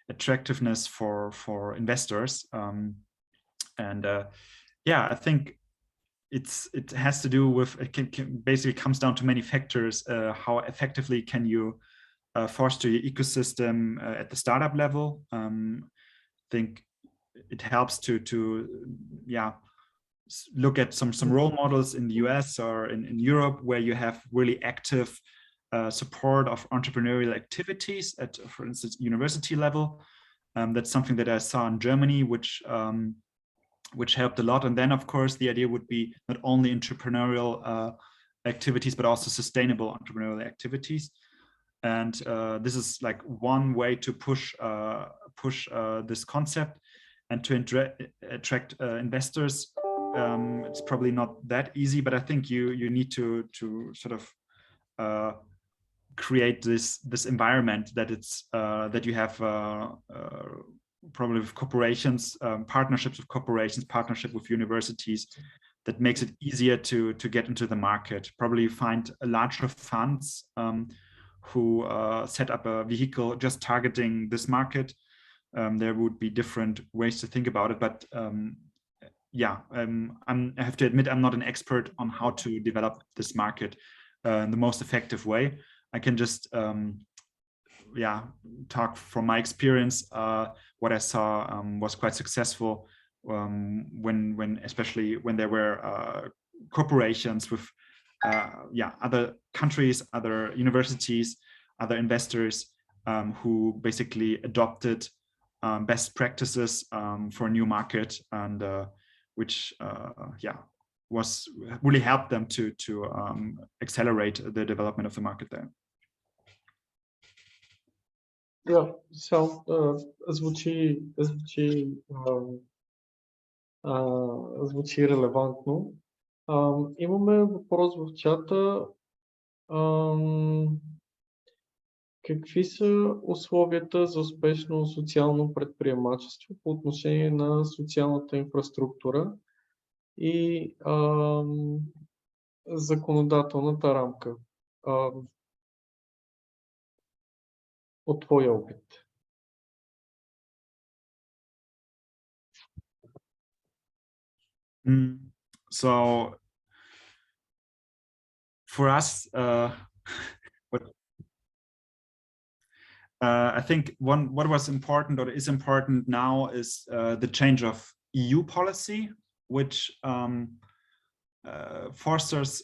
attractiveness for investors. I think it has to do with basically comes down to many factors. How effectively can you foster your ecosystem at the startup level? I think it helps to look at some role models in the US or in Europe, where you have really active support of entrepreneurial activities at, for instance, university level. That's something that I saw in Germany, which helped a lot. And then, of course, the idea would be not only entrepreneurial activities, but also sustainable entrepreneurial activities. And this is like one way to push this concept and to attract investors. It's probably not that easy, but I think you need to sort of create this environment that that you have probably with corporations, partnerships with corporations, partnership with universities, that makes it easier to get into the market. Probably find larger funds who set up a vehicle just targeting this market. There would be different ways to think about it, but I have to admit I'm not an expert on how to develop this market in the most effective way. I can just talk from my experience. What I saw was quite successful especially when there were corporations with other countries, other universities, other investors who basically adopted best practices for a new market, and which was really helped them to accelerate the development of the market there. Звучи релевантно. Имаме въпрос в чата. Какви са условията за успешно социално предприемачество по отношение на социалната инфраструктура и законодателната рамка? От твоя опит. So for us, I think what was important or is important now is the change of EU policy. which fosters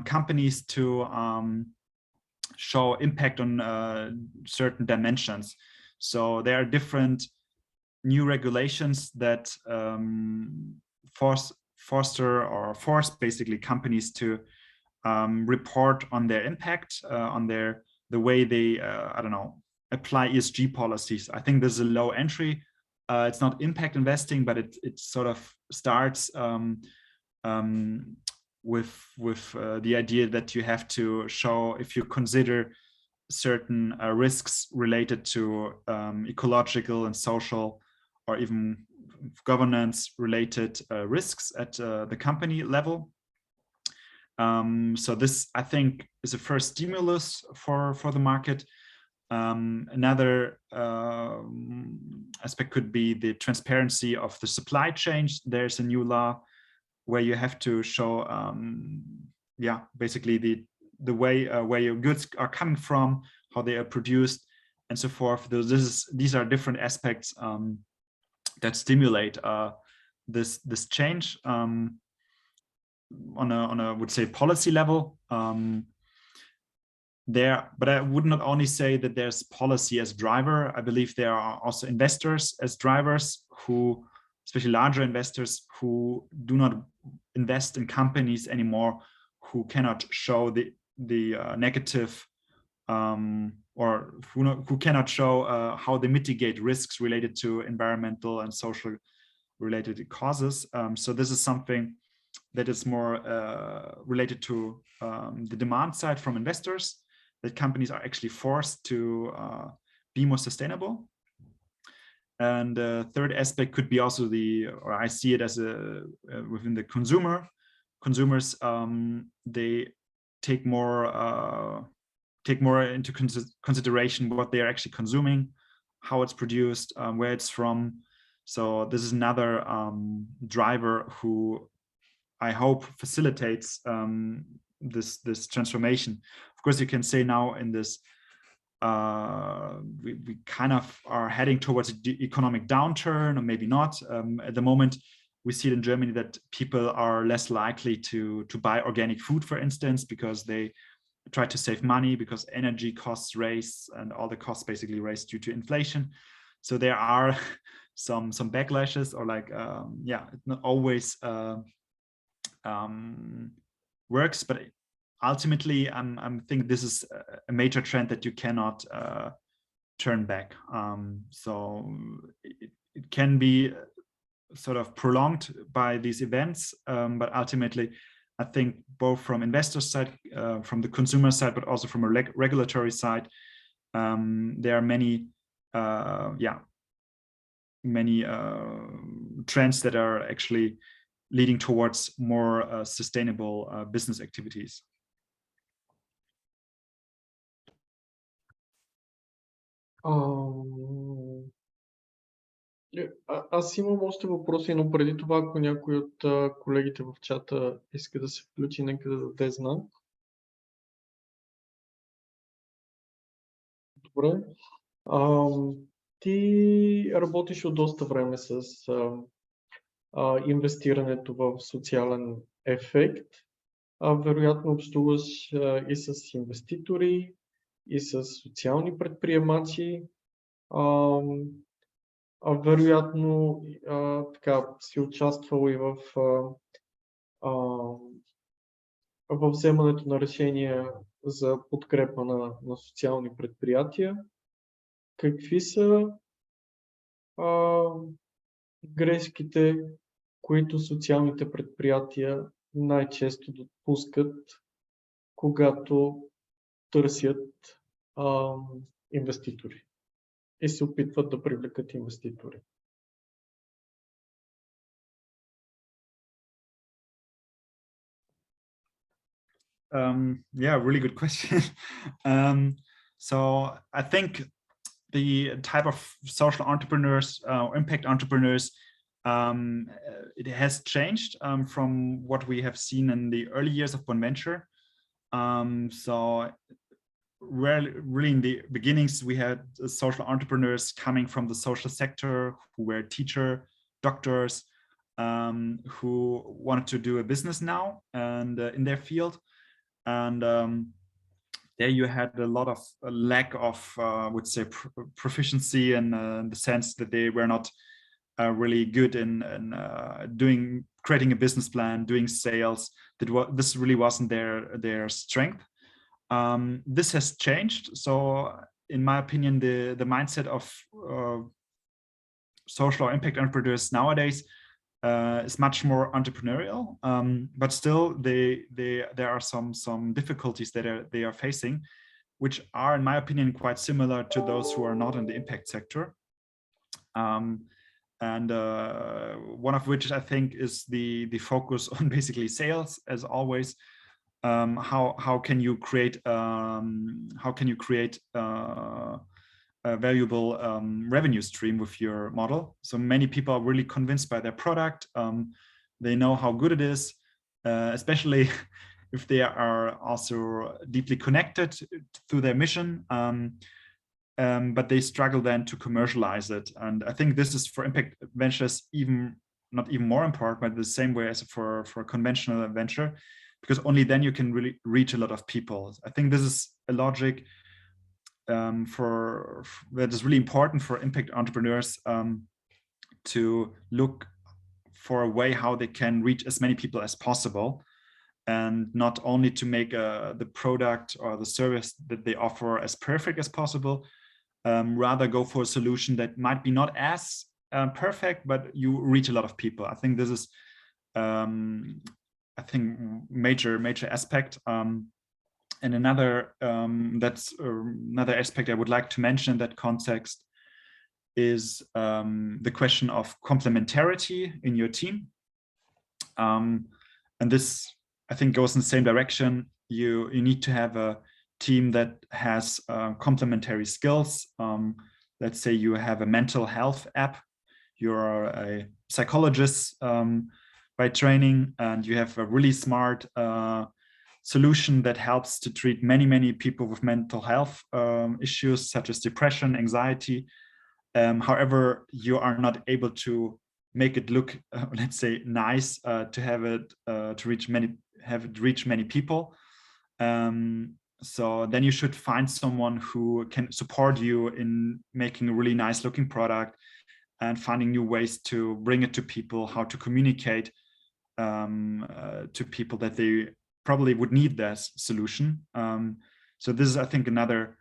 companies to show impact on certain dimensions. So there are different new regulations that force basically companies to report on their impact, on the way they I don't know, apply ESG policies. I think there's a low entry. It's not impact investing, but it sort of starts with the idea that you have to show if you consider certain risks related to ecological and social or even governance related risks at the company level. So this, I think, is a first stimulus for the market. Another aspect could be the transparency of the supply chain. There's a new law where you have to show, basically the way where your goods are coming from, how they are produced, and so forth. These are different aspects that stimulate this change on a would say policy level. But I would not only say that there's policy as driver. I believe there are also investors as drivers, who, especially larger investors, who do not invest in companies anymore, who cannot show the negative or who cannot show how they mitigate risks related to environmental and social related causes. So this is something that is more related to the demand side from investors, that companies are actually forced to be more sustainable. And the third aspect could be also or I see it as within the consumers, they take more into consideration what they are actually consuming, how it's produced, where it's from. So this is another driver who I hope facilitates this transformation. Of course, you can say now in this we kind of are heading towards the economic downturn, or maybe not. At the moment, we see it in Germany that people are less likely to buy organic food, for instance, because they try to save money, because energy costs raise and all the costs basically raise due to inflation. So there are some backlashes, or like it not always works, but ultimately I think this is a major trend that you cannot turn back. So it can be sort of prolonged by these events, but ultimately I think both from investor side, from the consumer side, but also from a regulatory side, there are many trends that are actually leading towards more sustainable business activities. Аз имам още въпроси, но преди това, ако някой от колегите в чата иска да се включи, нека да даде знак. Добре. Ти работиш от доста време с инвестирането в социален ефект. Вероятно общуваш и с инвеститори, и с социални предприемачи. Вероятно така си участвал и в вземането на решения за подкрепа на социални предприятия. Какви са грешките, които социалните предприятия най-често допускат, когато търсят инвеститори и се опитват да привлекат инвеститори? Really good question. So I think the type of social entrepreneurs or impact entrepreneurs, it has changed from what we have seen in the early years of Bonventure. So really in the beginnings, we had social entrepreneurs coming from the social sector, who were teachers, doctors, who wanted to do a business now and in their field, and there you had a lot of lack of, would say, proficiency in the sense that they were not really good in creating a business plan, doing sales. This really wasn't their strength. This has changed. So in my opinion, the mindset of social or impact entrepreneurs nowadays is much more entrepreneurial, but still there are some difficulties that they are facing, which are, in my opinion, quite similar to those who are not in the impact sector. And one of which I think is the focus on basically sales, as always. How can you create a valuable revenue stream with your model? So many people are really convinced by their product. They know how good it is, especially if they are also deeply connected to their mission. But they struggle then to commercialize it. And I think this is for impact ventures not even more important, but the same way as for a conventional venture, because only then you can really reach a lot of people. I think this is a logic that is really important for impact entrepreneurs, to look for a way how they can reach as many people as possible, and not only to make the product or the service that they offer as perfect as possible, rather go for a solution that might be not as perfect, but you reach a lot of people. I think this is major aspect. And another another aspect I would like to mention in that context is the question of complementarity in your team. And this, I think, goes in the same direction. You need to have a team that has complementary skills. Let's say you have a mental health app, you're a psychologist by training, and you have a really smart solution that helps to treat many people with mental health issues such as depression, anxiety. However, you are not able to make it look, let's say, nice to have it reach many people. So then you should find someone who can support you in making a really nice looking product and finding new ways to bring it to people, how to communicate to people that they probably would need this solution. So this is, I think, another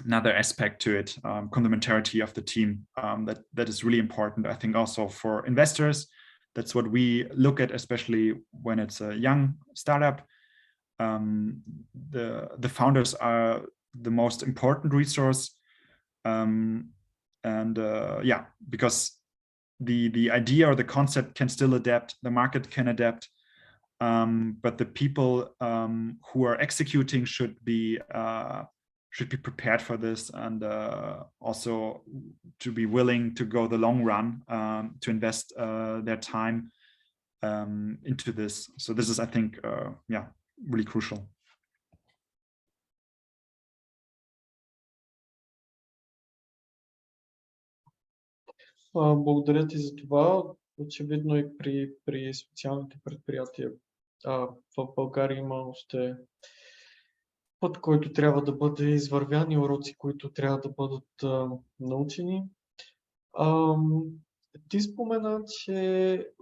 aspect to it, complementarity of the team, that is really important. I think also for investors, that's what we look at, especially when it's a young startup. The founders are the most important resource, because the idea or the concept can still adapt, the market can adapt, but the people who are executing should be prepared for this, and also to be willing to go the long run, to invest their time into this. So this is, I think, really crucial. Благодаря ти за това. Очевидно и при социалните предприятия в България има още път, който трябва да бъде извървян, и уроци, които трябва да бъдат научени. Ти спомена, че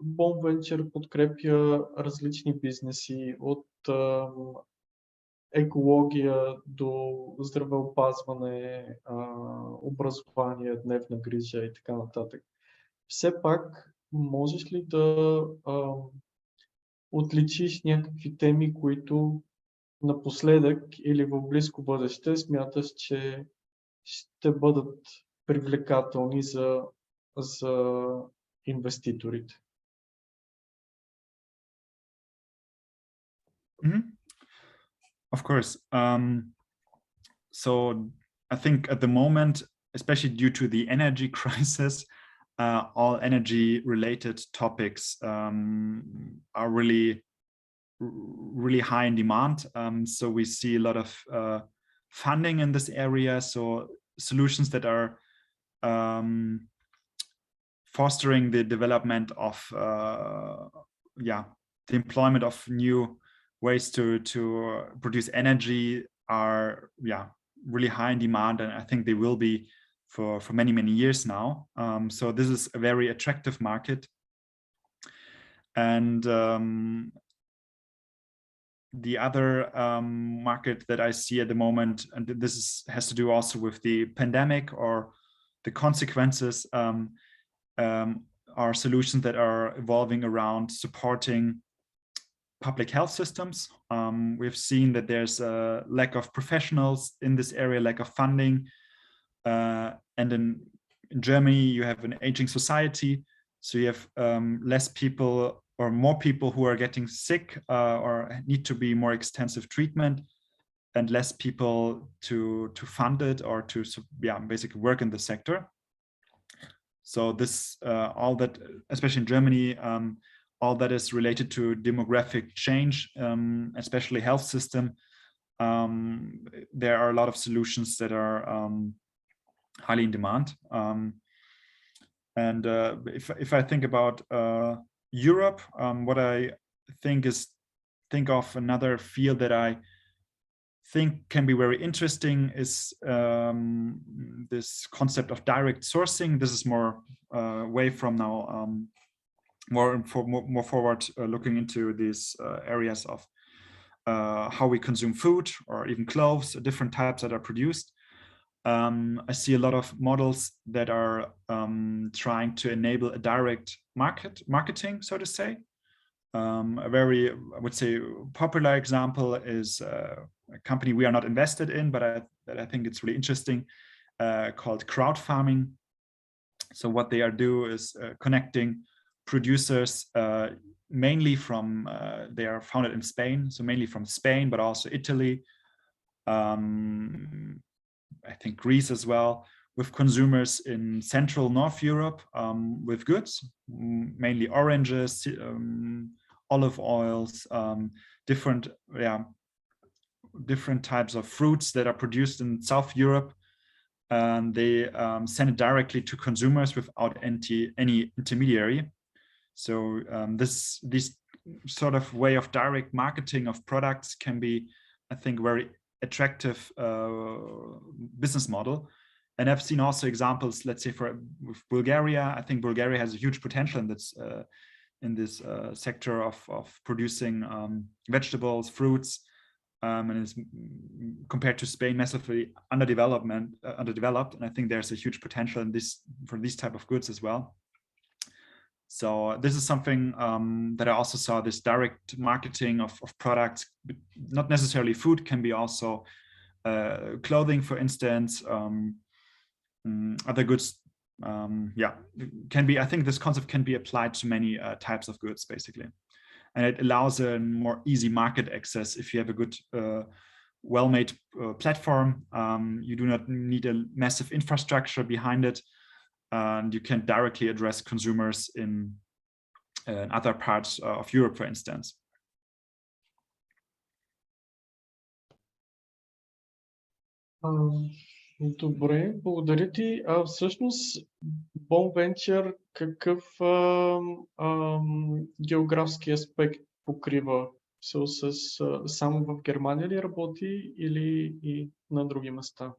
Bon Venture подкрепя различни бизнеси, от екология до здравеопазване, образование, дневна грижа и така нататък. Все пак, можеш ли да отличиш някакви теми, които напоследък или в близко бъдеще смяташ, че ще бъдат привлекателни за инвеститорите? Of course. So I think at the moment, especially due to the energy crisis, all energy-related topics are really high in demand. So we see a lot of funding in this area. So solutions that are fostering the development of the employment of new ways to produce energy are really high in demand, and I think they will be for many years now. So this is a very attractive market. And the other market that I see at the moment, and this has to do also with the pandemic or the consequences, are solutions that are evolving around supporting public health systems. We've seen that there's a lack of professionals in this area, lack of funding. And in Germany, you have an aging society. So you have less people or more people who are getting sick or need to be more extensive treatment, and less people to fund it or to basically work in the sector. So this all that, especially in Germany, all that is related to demographic change, especially health system. There are a lot of solutions that are highly in demand. And if I think about Europe, what I think of another field that I think can be very interesting is this concept of direct sourcing. This is more way from now, more forward looking into these areas of how we consume food or even clothes, different types that are produced. I see a lot of models that are trying to enable a direct marketing, so to say. A very, I would say, popular example is a company we are not invested in, but I think it's really interesting, called crowd farming. So what they are doing is connecting producers mainly from, they are founded in Spain, so mainly from Spain, but also Italy, I think Greece as well, with consumers in Central North Europe, with goods, mainly oranges, olive oils, different types of fruits that are produced in South Europe. And they send it directly to consumers without any intermediary. So this sort of way of direct marketing of products can be, I think, very attractive business model. And I've seen also examples, let's say with Bulgaria. I think Bulgaria has a huge potential in this sector of producing vegetables, fruits, and is compared to Spain massively underdeveloped. And I think there's a huge potential in for these type of goods as well. So this is something that I also saw, this direct marketing of products, not necessarily food, can be also clothing, for instance, other goods. Can be, I think this concept can be applied to many types of goods, basically. And it allows a more easy market access if you have a good, well-made platform. You do not need a massive infrastructure behind it. And you can directly address consumers in other parts of Europe, for instance. Добре, благодаря ти. Всъщност, Bon Venture какъв географски аспект покрива? Само в Германия ли работи или и на други места?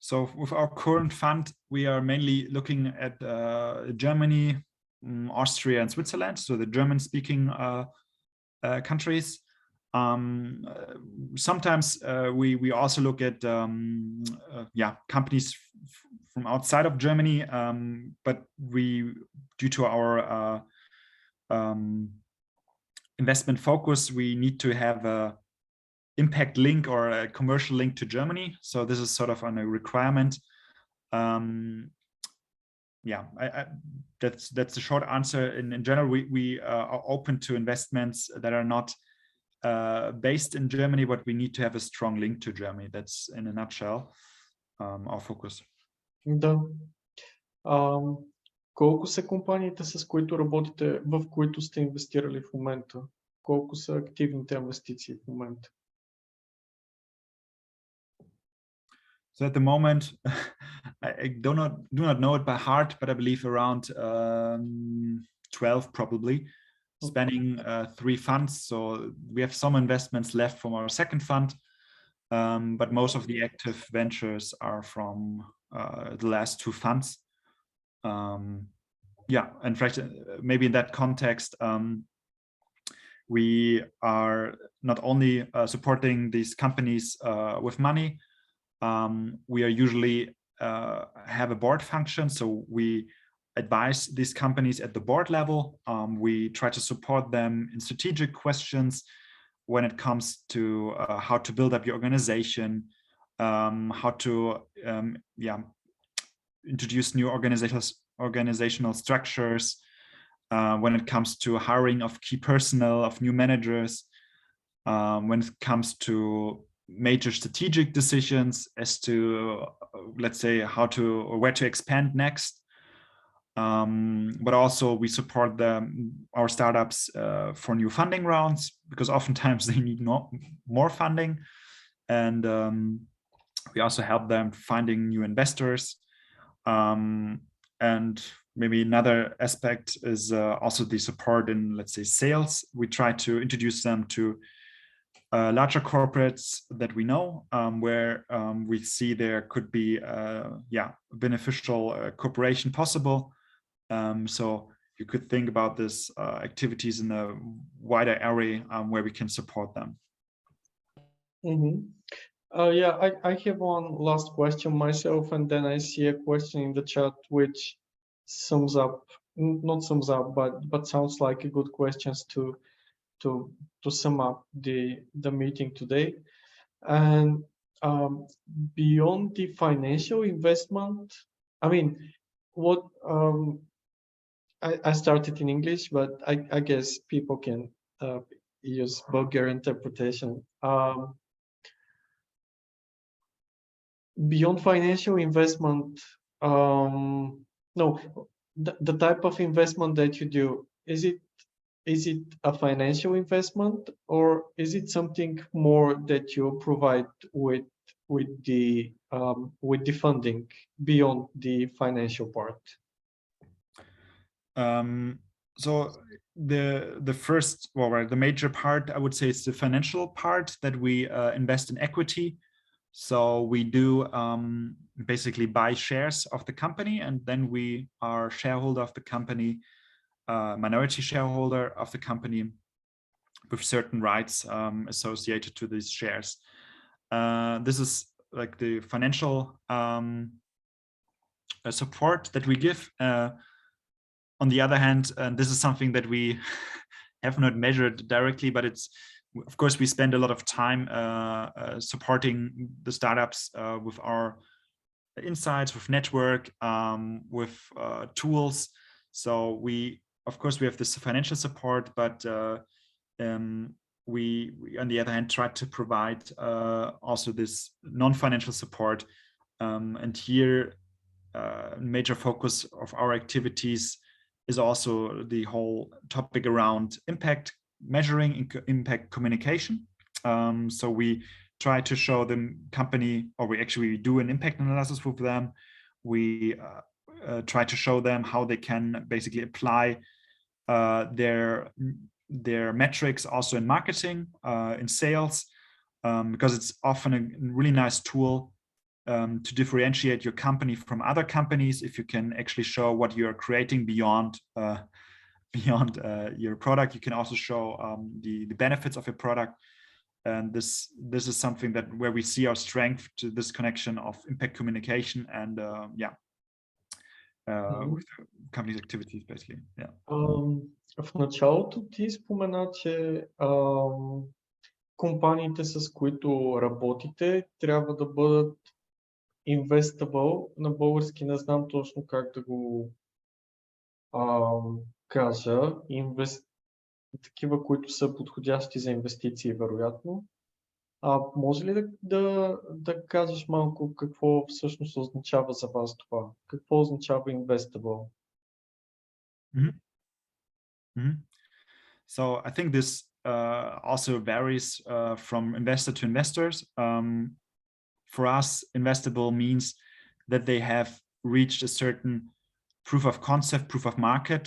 So with our current fund, we are mainly looking at Germany, Austria, and Switzerland, so the German-speaking countries. Sometimes we also look at companies from outside of Germany, but due to our investment focus, we need to have a impact link or a commercial link to Germany. So this is sort of on a requirement. That's the short answer. In general, we are open to investments that are not based in Germany, but we need to have a strong link to Germany. That's in a nutshell our focus. Да. Колко са компаниите, с които работите, в които сте инвестирали в момента? Колко са активните инвестиции в момента? So at the moment, I do not know it by heart, but I believe around 12 probably, spanning 3 funds. So we have some investments left from our second fund, but most of the active ventures are from the last 2 funds. Yeah, in fact, maybe in that context, we are not only supporting these companies with money. We are usually have a board function, so we advise these companies at the board level. We try to support them in strategic questions when it comes to how to build up your organization, how to introduce new organizational structures, when it comes to hiring of key personnel, of new managers, when it comes to major strategic decisions as to, let's say, how to or where to expand next. But also we support our startups for new funding rounds, because oftentimes they need more funding, and we also help them finding new investors. And maybe another aspect is also the support in, let's say, sales. We try to introduce them to larger corporates that we know, where we see there could be beneficial cooperation possible. So you could think about this activities in a wider area where we can support them. I have one last question myself, and then I see a question in the chat which not sums up, but sounds like a good questions to sum up the meeting today. And beyond the financial investment, I mean, what I started in English, but I guess people can use Bulgarian interpretation. Beyond financial investment, the type of investment that you do, is it a financial investment, or is it something more that you provide with the funding beyond the financial part? So the major part, I would say, is the financial part, that we invest in equity. So we do basically buy shares of the company, and then we are shareholder of the company, minority shareholder of the company, with certain rights associated to these shares. This is like the financial support that we give. On the other hand, and this is something that we have not measured directly, but of course, we spend a lot of time supporting the startups with our insights, with network, with tools. So of course, we have this financial support, but we on the other hand try to provide also this non-financial support. And here, major focus of our activities is also the whole topic around impact measuring, impact communication. So we try to show them company, or we actually do an impact analysis with them. We try to show them how they can basically apply their metrics also in marketing, in sales, because it's often a really nice tool to differentiate your company from other companies if you can actually show what you're creating beyond your product. You can also show the benefits of your product, and this is something where we see our strength, to this connection of impact communication and with the company's activities, basically. В началото ти спомена, че компаниите, с които работите, трябва да бъдат investable. На български не знам точно как да го кажа. Такива, които са подходящи за инвестиции, вероятно. Може ли да кажеш малко какво всъщност означава за вас това? Какво означава investable? So I think this also varies from investor to investors. for us, investable means that they have reached a certain proof of concept, proof of market,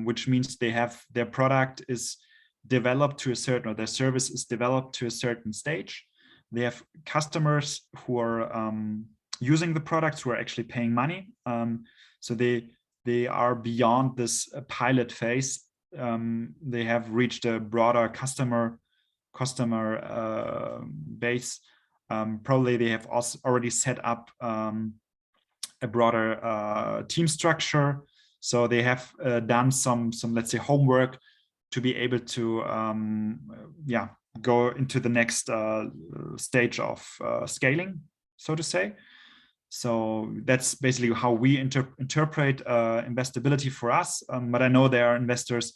which means they have their product is developed to a certain, or their service is developed to a certain stage. They have customers who are using the products, who are actually paying money. So they are beyond this pilot phase. They have reached a broader customer base. Probably they have also already set up a broader team structure. So they have done some let's say homework to be able to go into the next stage of scaling, so to say. So that's basically how we interpret investability for us. But I know there are investors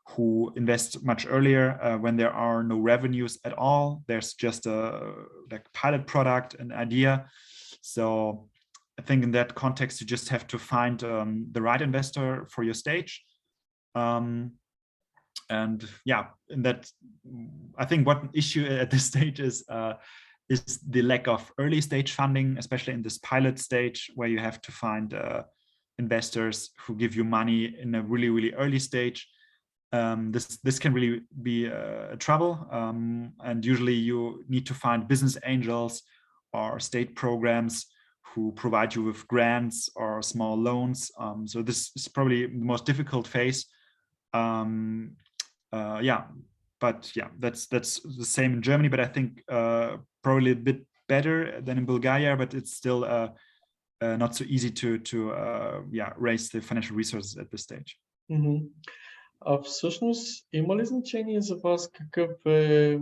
who invest much earlier when there are no revenues at all. There's just a like pilot product, an idea. So I think in that context, you just have to find the right investor for your stage. And yeah, in that, I think what issue at this stage is the lack of early stage funding, especially in this pilot stage, where you have to find investors who give you money in a really, really early stage. This can really be a trouble, and usually you need to find business angels or state programs who provide you with grants or small loans. So this is probably the most difficult phase. But yeah, that's the same in Germany, but I think probably a bit better than in Bulgaria, but it's still not so easy to raise the financial resources at this stage. Mm-hmm. Всъщност, има ли значение за вас какъв е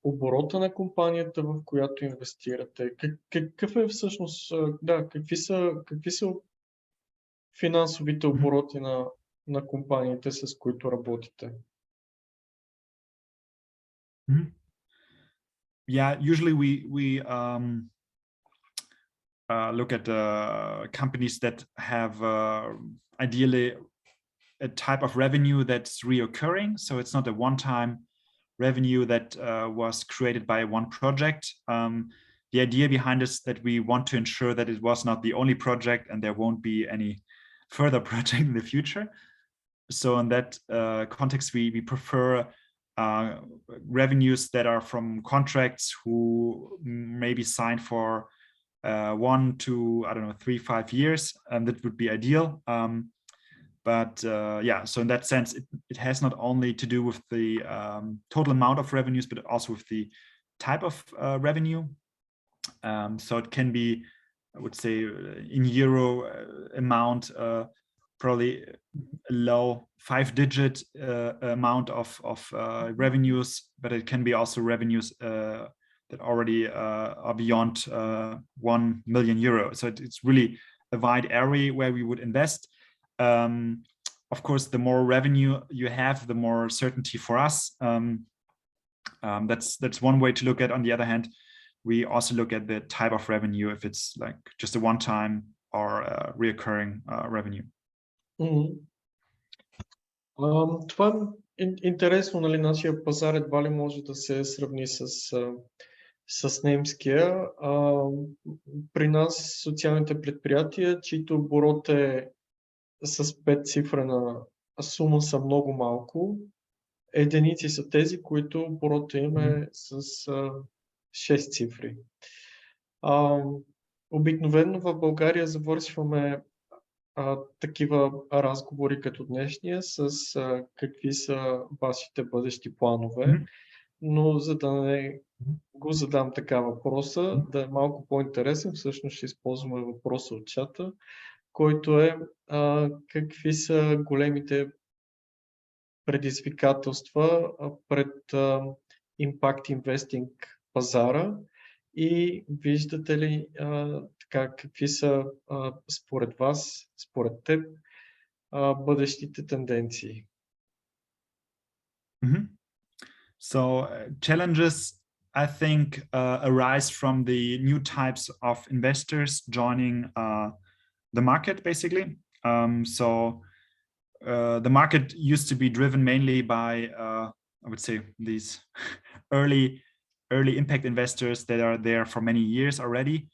оборота на компанията, в която инвестирате? Какъв е всъщност, какви са финансовите обороти на компаниите, с които работите? Yeah, usually we look at companies that have ideally a type of revenue that's reoccurring. So it's not a one-time revenue that was created by one project. The idea behind this is that we want to ensure that it was not the only project and there won't be any further project in the future. So in that context, we prefer revenues that are from contracts who maybe signed for 1 to 3-5 years, and that would be ideal. So in that sense, it has not only to do with the total amount of revenues, but also with the type of revenue. So it can be, I would say, in euro amount, probably a low 5-digit amount of revenues, but it can be also revenues that already are beyond 1 million euro. So it's really a wide area where we would invest. Of course, the more revenue you have, the more certainty for us. That's one way to look at it. On the other hand, we also look at the type of revenue, if it's like just a one-time or a reoccurring revenue. Това е интересно, нали, нашия пазар едва ли може да се сравни с немския. При нас социалните предприятия, чието оборот е с 5-цифрена сума, са много малко. Единици са тези, които оборота им е с 6 цифри. Обикновено в България завършваме такива разговори като днешния с какви са вашите бъдещи планове, но за да не го задам така въпроса, да е малко по-интересен, всъщност ще използваме въпроса от чата, който е какви са големите предизвикателства пред Impact Investing пазара и виждате ли какви са според вас, според теб, бъдещите тенденции? So challenges, I think, arise from the new types of investors joining the market, basically. The market used to be driven mainly by, I would say, these early early impact investors that are there for many years already,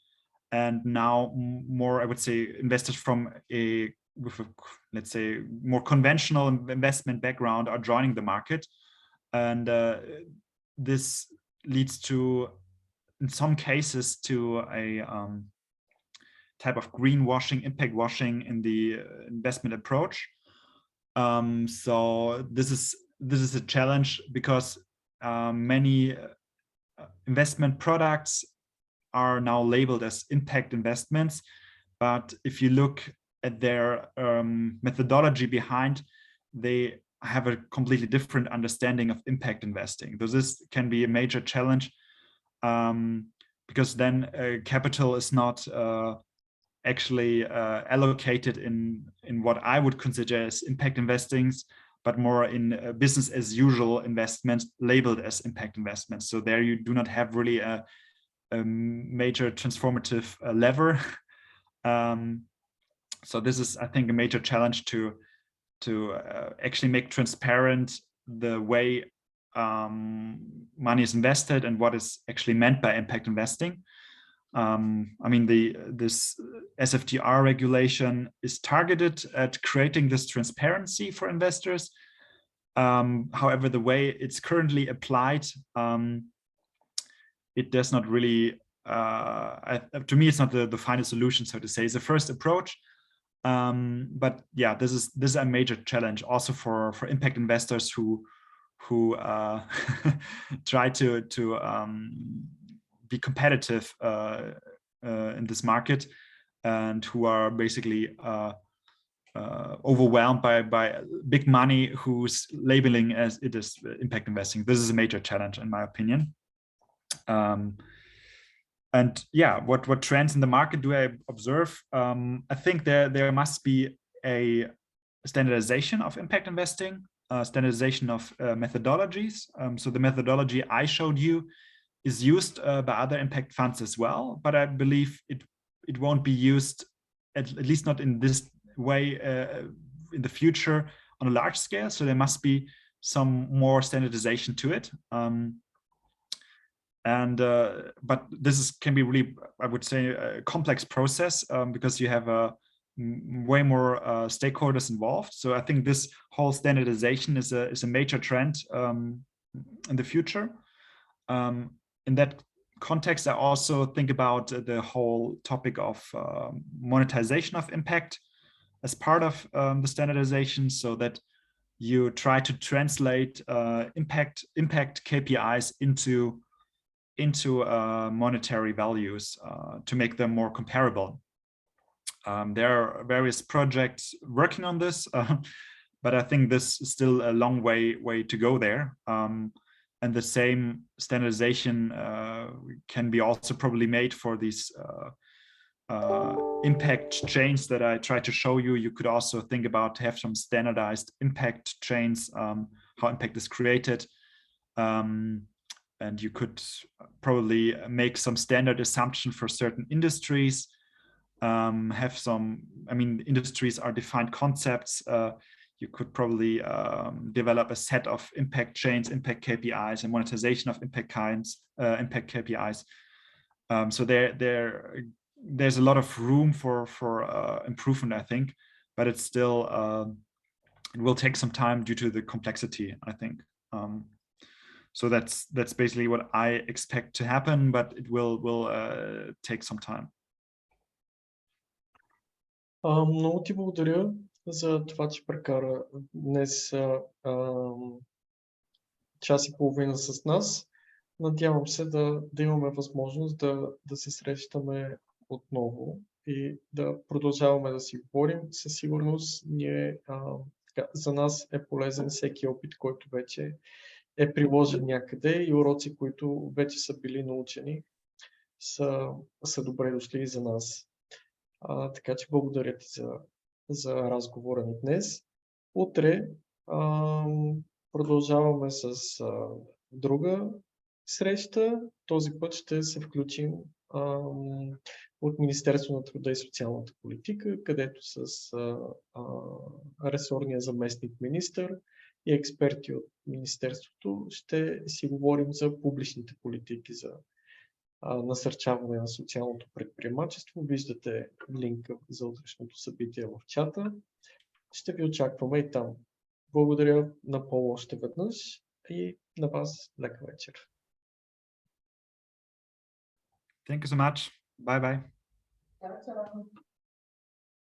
and now more, I would say, investors from with a, let's say, more conventional investment background are joining the market, and this leads to, in some cases, to a type of greenwashing, impact washing in the investment approach. So this is a challenge, because many investment products are now labeled as impact investments, but if you look at their methodology behind, they have a completely different understanding of impact investing. So this can be a major challenge, because then capital is not actually allocated in what I would consider as impact investings, but more in business as usual investments labeled as impact investments. So there you do not have really a major transformative lever. So this is, I think, a major challenge to actually make transparent the way money is invested and what is actually meant by impact investing. I mean, this SFDR regulation is targeted at creating this transparency for investors. However, the way it's currently applied, it does not really, to me, it's not the final solution, so to say. It's the first approach. But yeah, this is a major challenge also for impact investors who try to be competitive in this market, and who are basically overwhelmed by big money who's labeling as it is impact investing. This is a major challenge, in my opinion. And yeah, what trends in the market do I observe? I think there must be a standardization of impact investing, standardization of methodologies. So the methodology I showed you is used by other impact funds as well, but I believe it won't be used, at least not in this way, in the future on a large scale. So there must be some more standardization to it. But this can be really, I would say, a complex process, because you have way more stakeholders involved. So I think this whole standardization is a major trend in the future. In that context, I also think about the whole topic of monetization of impact as part of the standardization, so that you try to translate impact KPIs into monetary values to make them more comparable. There are various projects working on this, but I think this is still a long way to go there. And the same standardization can be also probably made for these impact chains that I tried to show you. You could also think about to have some standardized impact chains, how impact is created. And you could probably make some standard assumption for certain industries, have some, I mean, industries are defined concepts. You could probably develop a set of impact chains, impact KPIs, and monetization of impact KPIs. So there's a lot of room for improvement, I think, but it's still, it will take some time due to the complexity, I think. So that's basically what I expect to happen, but it will take some time. Много ти благодаря за това, че прекара днес час и половина с нас. Надявам се да имаме възможност да се срещаме отново и да продължаваме да си говорим. Със сигурност за нас е полезен всеки опит, който вече е приложен някъде, и уроци, които вече са били научени, са добре дошли и за нас. Така че благодаря ти за разговора ни днес. Утре продължаваме с друга среща. Този път ще се включим от Министерство на труда и социалната политика, където с ресорния заместник министър и експерти от Министерството. Ще си говорим за публичните политики, за насърчаване на социалното предприемачество. Виждате линка за утрешното събитие в чата. Ще ви очакваме и там. Благодаря на Пол още веднъж и на вас лека вечер. Thank you so much. Bye bye.